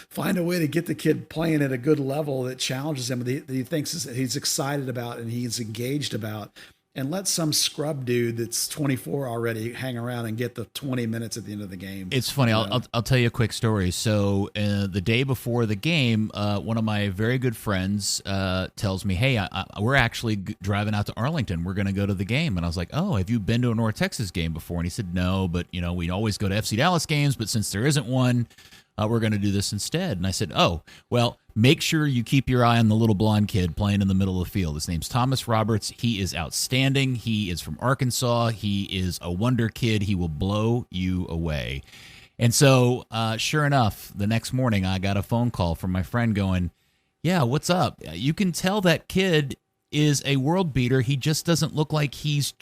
find a way to get the kid playing at a good level that challenges him, that he thinks he's excited about and he's engaged about. And let some scrub dude that's 24 already hang around and get the 20 minutes at the end of the game. It's funny. I'll tell you a quick story. So the day before the game, one of my very good friends tells me, hey, we're actually driving out to Arlington. We're going to go to the game. And I was like, oh, have you been to a North Texas game before? And he said, no, but, we always go to FC Dallas games. But since there isn't one, we're going to do this instead. And I said, oh, well, make sure you keep your eye on the little blonde kid playing in the middle of the field. His name's Thomas Roberts. He is outstanding. He is from Arkansas. He is a wonder kid. He will blow you away. And so, sure enough, the next morning I got a phone call from my friend going, yeah, what's up? You can tell that kid is a world beater. He just doesn't look like he's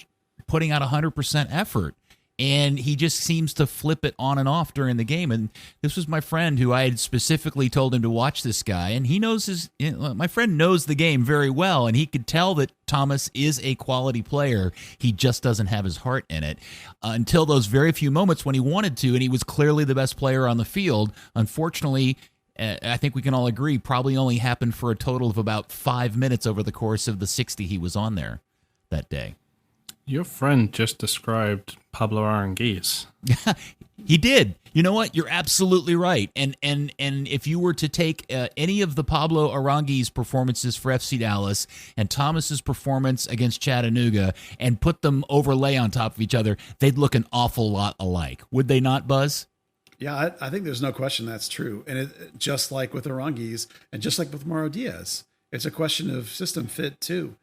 putting out 100% effort. And he just seems to flip it on and off during the game. And this was my friend who I had specifically told him to watch this guy. And he knows my friend knows the game very well. And he could tell that Thomas is a quality player. He just doesn't have his heart in it until those very few moments when he wanted to. And he was clearly the best player on the field. Unfortunately, I think we can all agree, probably only happened for a total of about 5 minutes over the course of the 60 he was on there that day. Your friend just described Pablo Aranguiz. He did. You know what? You're absolutely right. And if you were to take any of the Pablo Aranguiz performances for FC Dallas and Thomas's performance against Chattanooga and put them overlay on top of each other, they'd look an awful lot alike. Would they not, Buzz? Yeah, I think there's no question that's true. And just like with Aranguiz and just like with Mauro Diaz, it's a question of system fit too.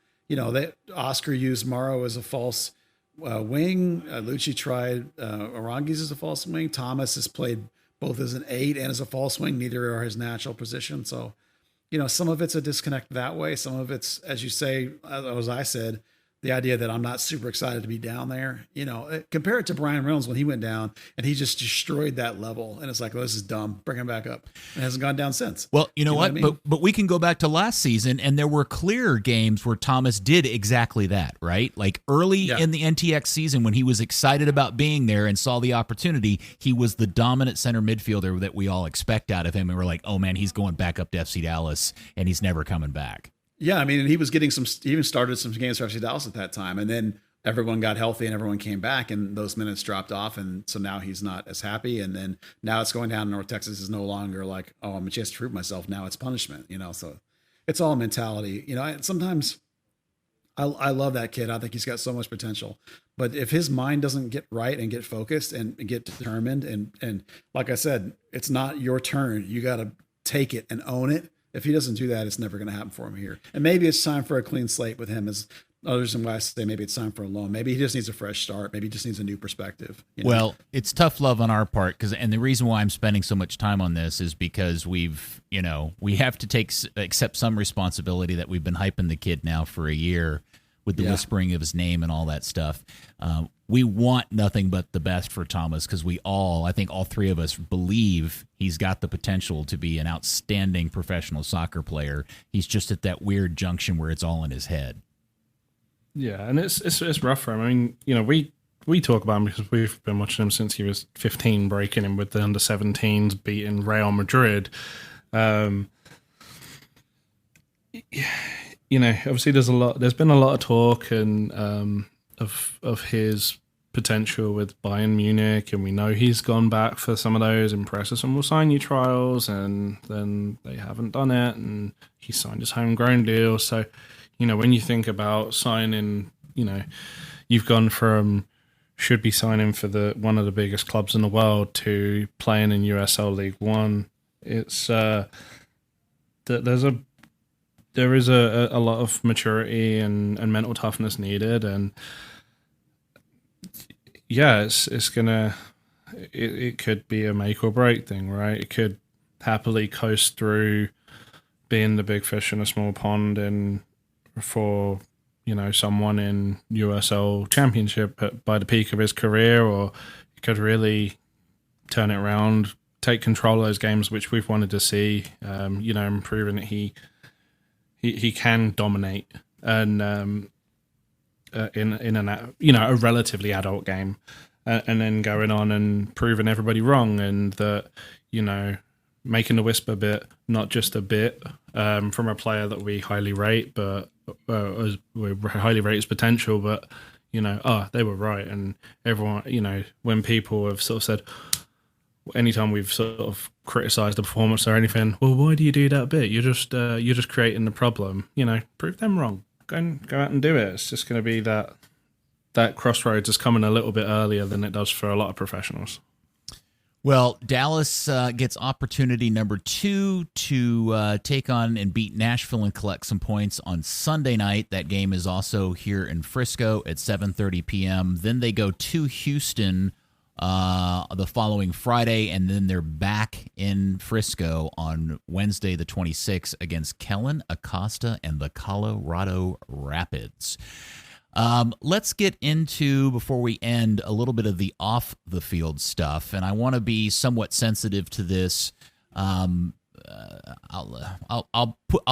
Oscar used Mauro as a false wing. Luchi tried Aranguiz as a false wing. Thomas has played both as an 8 and as a false wing. Neither are his natural position. So, some of it's a disconnect that way. Some of it's, as you say, as I said, the idea that I'm not super excited to be down there. Compare it to Brian Reynolds when he went down and he just destroyed that level. And it's like, well, this is dumb. Bring him back up. And hasn't gone down since. Well, you know what? I mean? But we can go back to last season, and there were clear games where Thomas did exactly that, right? Like early in the NTX season when he was excited about being there and saw the opportunity, he was the dominant center midfielder that we all expect out of him. And we're like, oh man, he's going back up to FC Dallas and he's never coming back. Yeah, I mean, and he was getting he even started some games for FC Dallas at that time. And then everyone got healthy and everyone came back and those minutes dropped off. And so now he's not as happy. And then now it's going down to North Texas is no longer like, oh, I'm a chance to prove myself. Now it's punishment, So it's all mentality. Sometimes I love that kid. I think he's got so much potential. But if his mind doesn't get right and get focused and get determined, and like I said, it's not your turn. You got to take it and own it. If he doesn't do that, it's never going to happen for him here. And maybe it's time for a clean slate with him. As others than why I say maybe it's time for a loan. Maybe he just needs a fresh start. Maybe he just needs a new perspective. Well, it's tough love on our part and the reason why I'm spending so much time on this is because we have to accept some responsibility that we've been hyping the kid now for a year with the whispering of his name and all that stuff. We want nothing but the best for Thomas because I think all three of us believe he's got the potential to be an outstanding professional soccer player. He's just at that weird junction where it's all in his head. Yeah, and it's rough for him. I mean, we talk about him because we've been watching him since he was 15, breaking him with the under-17s, beating Real Madrid. Obviously there's been a lot of talk and of his potential with Bayern Munich, and we know he's gone back for some of those, impress us and we'll sign you trials, and then they haven't done it, and he signed his homegrown deal. So, when you think about signing, you've gone from should be signing for one of the biggest clubs in the world to playing in USL League One. It's there is a lot of maturity and mental toughness needed, and it could be a make or break thing, right? It could happily coast through being the big fish in a small pond and for someone in USL Championship by the peak of his career, or it could really turn it around, take control of those games which we've wanted to see, and proving that he can dominate. And in a relatively adult game, and then going on and proving everybody wrong, and that making the whisper bit not just a bit from a player that we highly rate, but we highly rate his potential, but they were right. And everyone, when people have sort of said, anytime we've sort of criticized the performance or anything, well, why do you do that bit? You're just creating the problem. Prove them wrong. Go out and do it. It's just going to be that crossroads is coming a little bit earlier than it does for a lot of professionals. Well, Dallas gets opportunity number 2 to take on and beat Nashville and collect some points on Sunday night. That game is also here in Frisco at 7:30 p.m. Then they go to Houston the following Friday, and then they're back in Frisco on Wednesday the 26th against Kellen Acosta and the Colorado Rapids. Let's get into, before we end, a little bit of the off-the-field stuff, and I want to be somewhat sensitive to this. I'll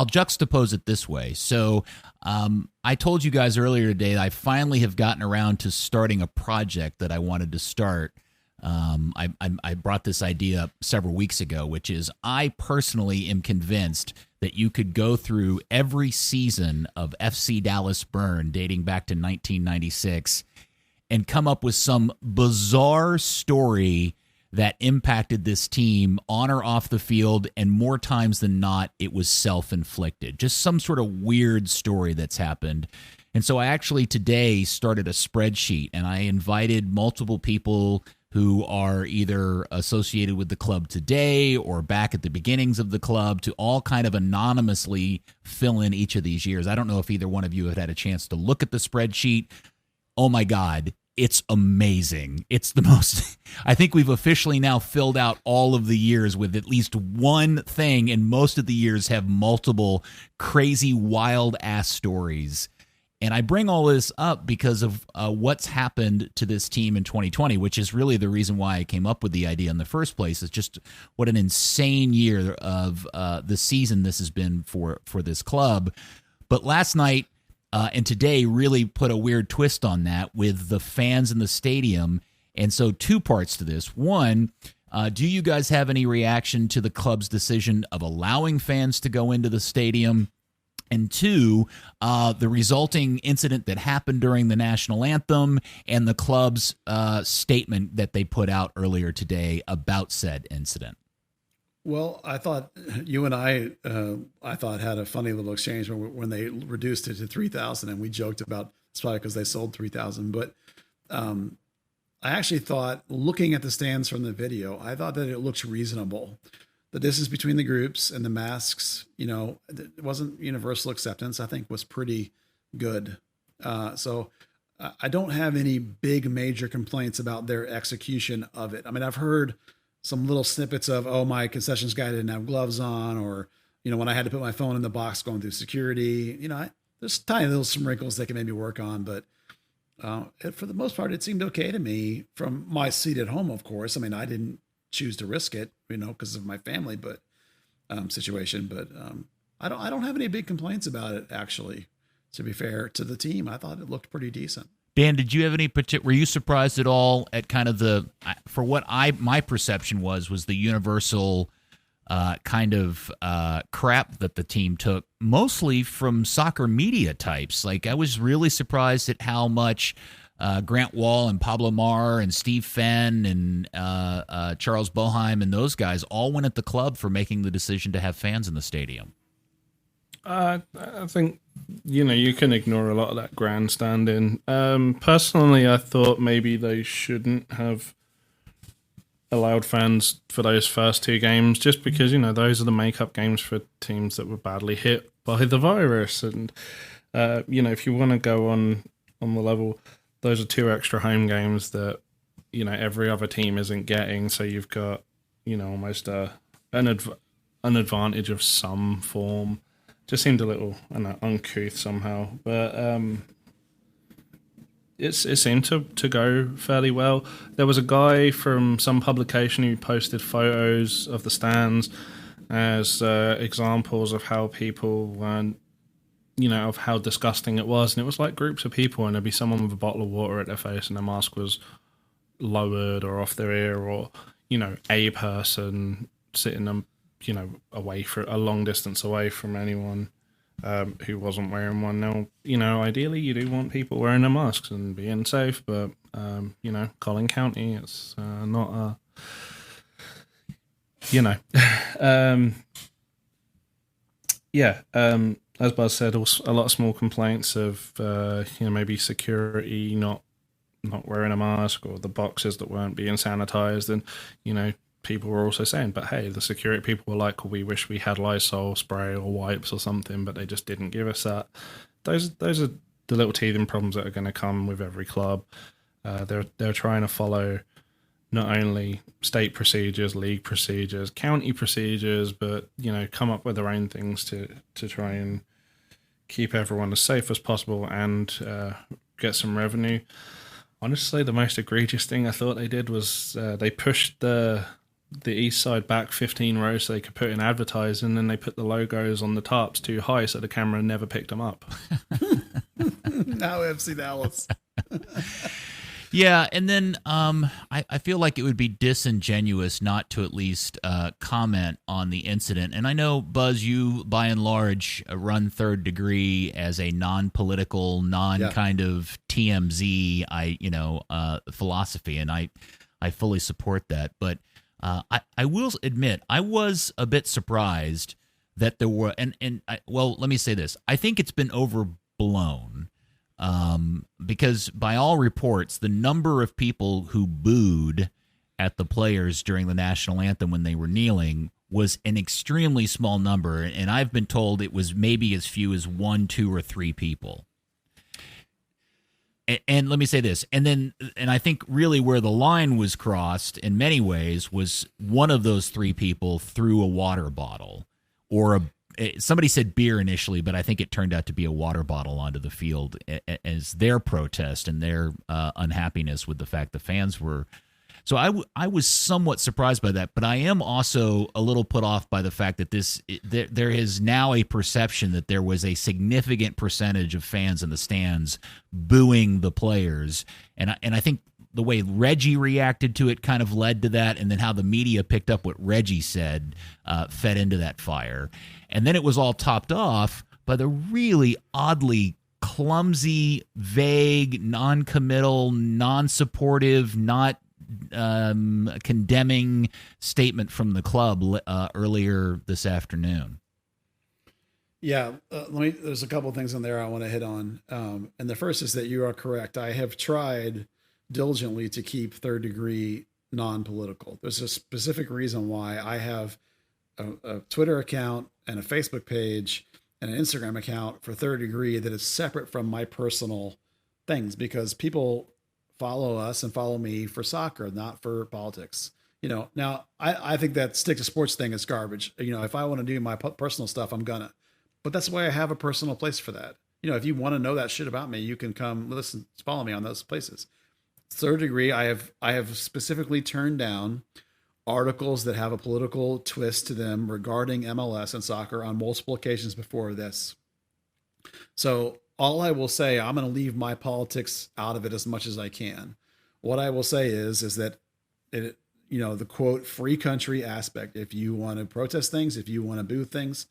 juxtapose it this way. So I told you guys earlier today that I finally have gotten around to starting a project that I wanted to start. I brought this idea up several weeks ago, which is I personally am convinced that you could go through every season of FC Dallas Burn dating back to 1996 and come up with some bizarre story that impacted this team on or off the field, and more times than not, it was self-inflicted. Just some sort of weird story that's happened. And so I actually today started a spreadsheet, and I invited multiple people who are either associated with the club today or back at the beginnings of the club to all kind of anonymously fill in each of these years. I don't know if either one of you have had a chance to look at the spreadsheet. Oh my God, it's amazing. It's the most, I think we've officially now filled out all of the years with at least one thing, and most of the years have multiple crazy, wild-ass stories. And I bring all this up because of what's happened to this team in 2020, which is really the reason why I came up with the idea in the first place. Is just what an insane year of the season this has been for this club. But last night and today really put a weird twist on that with the fans in the stadium. And so 2 parts to this. One, do you guys have any reaction to the club's decision of allowing fans to go into the stadium? And 2, the resulting incident that happened during the National Anthem and the club's statement that they put out earlier today about said incident. Well, I thought you and I thought had a funny little exchange when they reduced it to 3,000, and we joked about it's probably because they sold 3,000. But I actually thought, looking at the stands from the video, I thought that it looks reasonable. The distance between the groups and the masks, it wasn't universal acceptance, I think was pretty good. So I don't have any big major complaints about their execution of it. I mean, I've heard some little snippets of, my concessions guy didn't have gloves on, or, when I had to put my phone in the box going through security, there's tiny little some wrinkles they can maybe work on. But for the most part, it seemed okay to me from my seat at home, of course. I mean, I didn't choose to risk it, because of my family, but situation. But I don't have any big complaints about it, actually, to be fair to the team. I thought it looked pretty decent. Dan, did you have any were you surprised at all at kind of for what my perception was the universal kind of crap that the team took, mostly from soccer media types? Like, I was really surprised at how much Grant Wall and Pablo Mar and Steve Fenn and Charles Boheim and those guys all went at the club for making the decision to have fans in the stadium. I think, you can ignore a lot of that grandstanding. Personally, I thought maybe they shouldn't have allowed fans for those first 2 games, just because, those are the makeup games for teams that were badly hit by the virus. And, if you want to go on the level, those are 2 extra home games that, every other team isn't getting. So you've got, almost an advantage of some form. Just seemed a little uncouth somehow. But it seemed to go fairly well. There was a guy from some publication who posted photos of the stands as examples of how people weren't of how disgusting it was. And it was like groups of people, and there'd be someone with a bottle of water at their face and their mask was lowered or off their ear, or, a person sitting, away for a long distance away from anyone who wasn't wearing one. Now, ideally you do want people wearing their masks and being safe, but, Collin County, it's not as Buzz said, a lot of small complaints of, maybe security not wearing a mask, or the boxes that weren't being sanitized. And, people were also saying, but hey, the security people were like, well, we wish we had Lysol spray or wipes or something, but they just didn't give us that. Those are the little teething problems that are going to come with every club. They're trying to follow not only state procedures, league procedures, county procedures, but, come up with their own things to try and keep everyone as safe as possible and get some revenue. Honestly, the most egregious thing I thought they did was they pushed the east side back 15 rows so they could put in advertising, and they put the logos on the tarps too high so the camera never picked them up. Now FC Dallas. Yeah, and then I feel like it would be disingenuous not to at least comment on the incident. And I know, Buzz, you by and large run Third Degree as a non-political, kind of TMZ, philosophy, and I fully support that. But I will admit I was a bit surprised that there were, let me say this: I think it's been overblown. Because by all reports, the number of people who booed at the players during the national anthem when they were kneeling was an extremely small number, and I've been told it was maybe as few as 1, 2, or 3 people. And let me say this, and I think really where the line was crossed in many ways was one of those 3 people threw a water bottle or somebody said beer initially, but I think it turned out to be a water bottle onto the field as their protest and their unhappiness with the fact the fans were. So I was somewhat surprised by that, but I am also a little put off by the fact that there is now a perception that there was a significant percentage of fans in the stands booing the players, and I think the way Reggie reacted to it kind of led to that, and then how the media picked up what Reggie said fed into that fire. And then it was all topped off by the really oddly clumsy, vague, non-committal, non-supportive, not condemning statement from the club earlier this afternoon. Yeah, there's a couple of things in there I want to hit on. And the first is that you are correct. I have tried diligently to keep Third Degree non-political. There's a specific reason why I have a Twitter account and a Facebook page and an Instagram account for Third Degree that is separate from my personal things, because people follow us and follow me for soccer, not for politics. Now I think that stick to sports thing is garbage. If I want to do my personal stuff, I'm gonna, but that's why I have a personal place for that. If you want to know that shit about me, you can come listen, follow me on those places. Third Degree, I have specifically turned down articles that have a political twist to them regarding MLS and soccer on multiple occasions before this. So all I will say, I'm going to leave my politics out of it as much as I can. What I will say is that the quote free country aspect, if you want to protest things, if you want to boo things,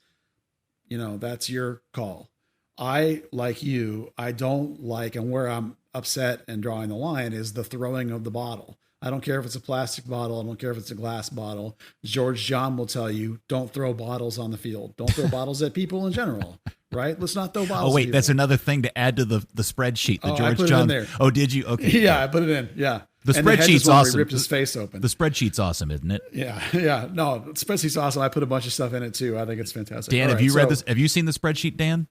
that's your call. I, like you, I don't like, and where I'm upset and drawing the line is the throwing of the bottle. I don't care if it's a plastic bottle. I don't care if it's a glass bottle. George John will tell you, don't throw bottles on the field. Don't throw bottles at people in general, right? Let's not throw bottles. Oh, wait, that's another thing to add to the spreadsheet. The George I put John. it in there. Oh, did you? Okay. Yeah, I put it in. Yeah. The spreadsheet's awesome. He ripped his face open. The spreadsheet's awesome, isn't it? Yeah. No, the spreadsheet's awesome. I put a bunch of stuff in it too. I think it's fantastic. Dan, have you read this? Have you seen the spreadsheet, Dan?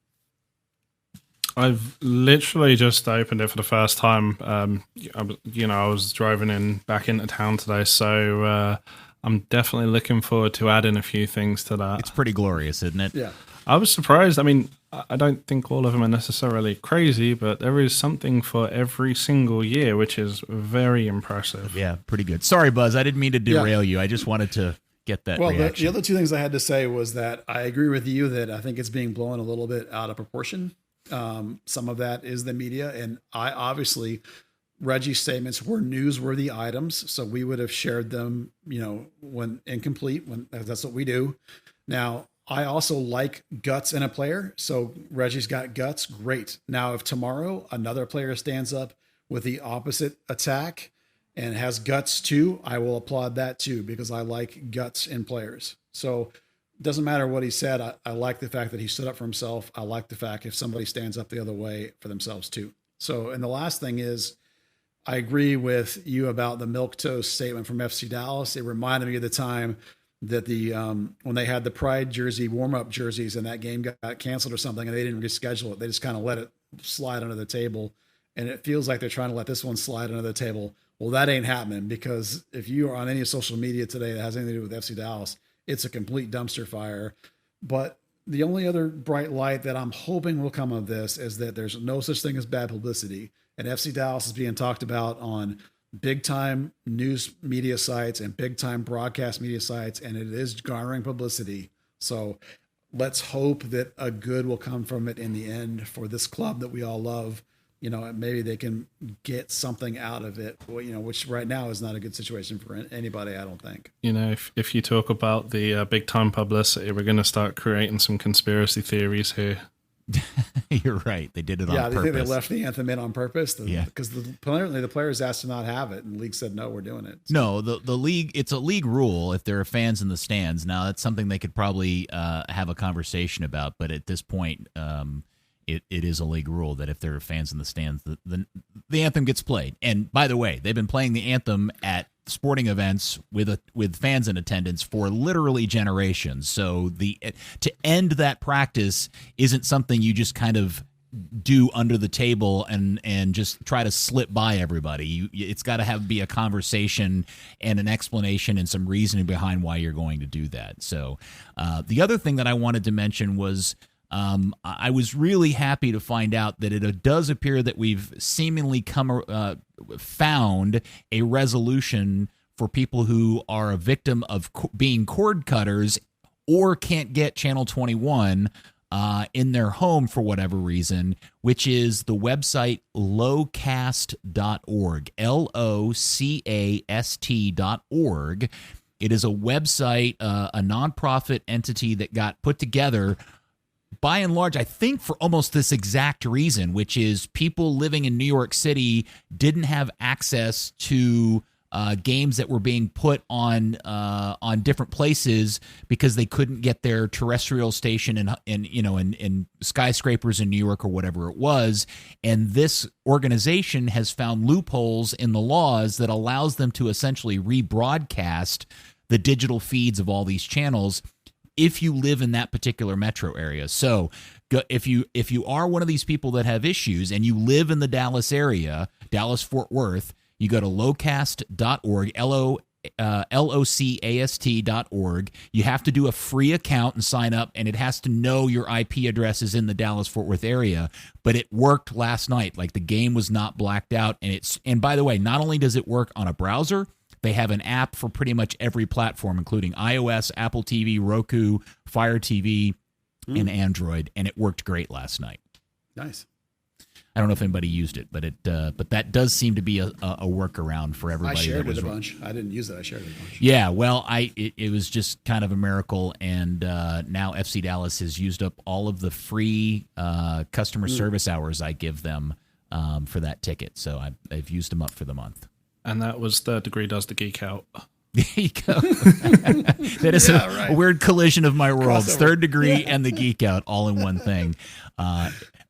I've literally just opened it for the first time. I was driving back into town today, so I'm definitely looking forward to adding a few things to that. It's pretty glorious, isn't it? Yeah. I was surprised. I mean, I don't think all of them are necessarily crazy, but there is something for every single year, which is very impressive. Yeah, pretty good. Sorry, Buzz, I didn't mean to derail you. I just wanted to get that Well, reaction. the other two things I had to say was that I agree with you that I think it's being blown a little bit out of proportion. Some of that is the media, and I obviously Reggie's statements were newsworthy items, so we would have shared them, when incomplete, when that's what we do. Now, I also like guts in a player, so Reggie's got guts, great. Now, if tomorrow another player stands up with the opposite attack and has guts too, I will applaud that too, because I like guts in players. So it doesn't matter what he said. I like the fact that he stood up for himself. I like the fact if somebody stands up the other way for themselves too. So, and the last thing is, I agree with you about the milquetoast statement from FC Dallas. It reminded me of the time that when they had the Pride jersey warm-up jerseys and that game got canceled or something and they didn't reschedule it. They just kind of let it slide under the table. And it feels like they're trying to let this one slide under the table. Well, that ain't happening, because if you are on any social media today that has anything to do with FC Dallas, it's a complete dumpster fire. But the only other bright light that I'm hoping will come of this is that there's no such thing as bad publicity. And FC Dallas is being talked about on big time news media sites and big time broadcast media sites, and it is garnering publicity. So let's hope that a good will come from it in the end for this club that we all love. Maybe they can get something out of it, which right now is not a good situation for anybody, I don't think. If you talk about the big time publicity, we're going to start creating some conspiracy theories here. You're right. They did it on purpose. Yeah, they think they left the anthem in on purpose. Yeah, because apparently the players asked to not have it, and the league said no, we're doing it. So. No, the league. It's a league rule if there are fans in the stands. Now that's something they could probably have a conversation about. But at this point, it is a league rule that if there are fans in the stands, the anthem gets played. And by the way, they've been playing the anthem at sporting events with fans in attendance for literally generations. So to end that practice isn't something you just kind of do under the table and just try to slip by everybody. It's got to be a conversation and an explanation and some reasoning behind why you're going to do that. So the other thing that I wanted to mention was I was really happy to find out that it does appear that we've seemingly found a resolution for people who are a victim of being cord cutters or can't get Channel 21 in their home for whatever reason, which is the website locast.org, LOCAST.org. It is a website, a nonprofit entity that got put together by and large, I think for almost this exact reason, which is people living in New York City didn't have access to games that were being put on different places because they couldn't get their terrestrial station in skyscrapers in New York or whatever it was. And this organization has found loopholes in the laws that allows them to essentially rebroadcast the digital feeds of all these channels if you live in that particular metro area. So if you are one of these people that have issues and you live in the Dallas area, Dallas-Fort Worth, you go to locast.org, LOCAST.org. You have to do a free account and sign up, and it has to know your IP address is in the Dallas-Fort Worth area. But it worked last night. Like, the game was not blacked out. And by the way, not only does it work on a browser, they have an app for pretty much every platform, including iOS, Apple TV, Roku, Fire TV, and Android, and it worked great last night. Nice. I don't know if anybody used it, but that does seem to be a workaround for everybody. I shared it a bunch. I didn't use it. I shared it a bunch. Yeah, well, it was just kind of a miracle, and now FC Dallas has used up all of the free customer service hours I give them for that ticket, so I've used them up for the month. And that was Third Degree Does the Geek Out. There you go. That is a weird collision of my worlds. Crossover. Third Degree and the Geek Out all in one thing.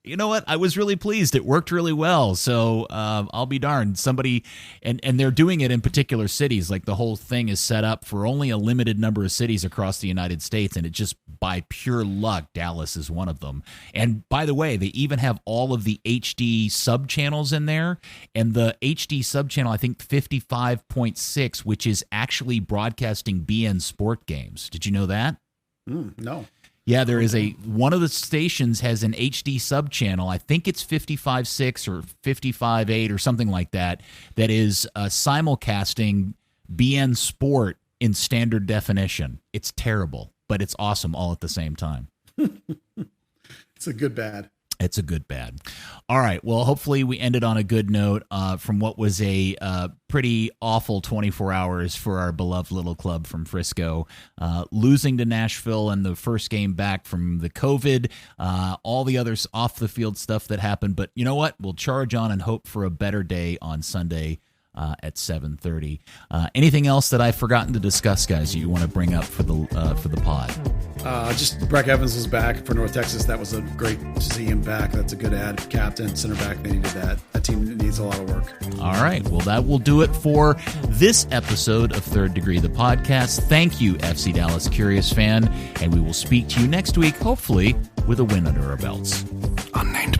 You know what? I was really pleased. It worked really well. So I'll be darned. Somebody, and they're doing it in particular cities. Like, the whole thing is set up for only a limited number of cities across the United States. And it just, by pure luck, Dallas is one of them. And by the way, they even have all of the HD sub channels in there. And the HD sub channel, I think 55.6, which is actually broadcasting BN Sport games. Did you know that? No. Yeah, there is one of the stations has an HD sub channel. I think it's 55.6 or 55.8 or something like that. That is simulcasting BN Sport in standard definition. It's terrible, but it's awesome all at the same time. It's a good bad. It's a good bad. All right. Well, hopefully we ended on a good note from what was a pretty awful 24 hours for our beloved little club from Frisco. Losing to Nashville and the first game back from the COVID, all the other off the field stuff that happened. But you know what? We'll charge on and hope for a better day on Sunday at 7:30. Anything else that I've forgotten to discuss, guys, you want to bring up for the pod? Just Breck Evans was back for North Texas. That was great to see him back. That's a good ad. Captain, center back, they needed that. That team needs a lot of work. All right. Well, that will do it for this episode of Third Degree, the podcast. Thank you, FC Dallas Curious fan, and we will speak to you next week, hopefully with a win under our belts. Unnamed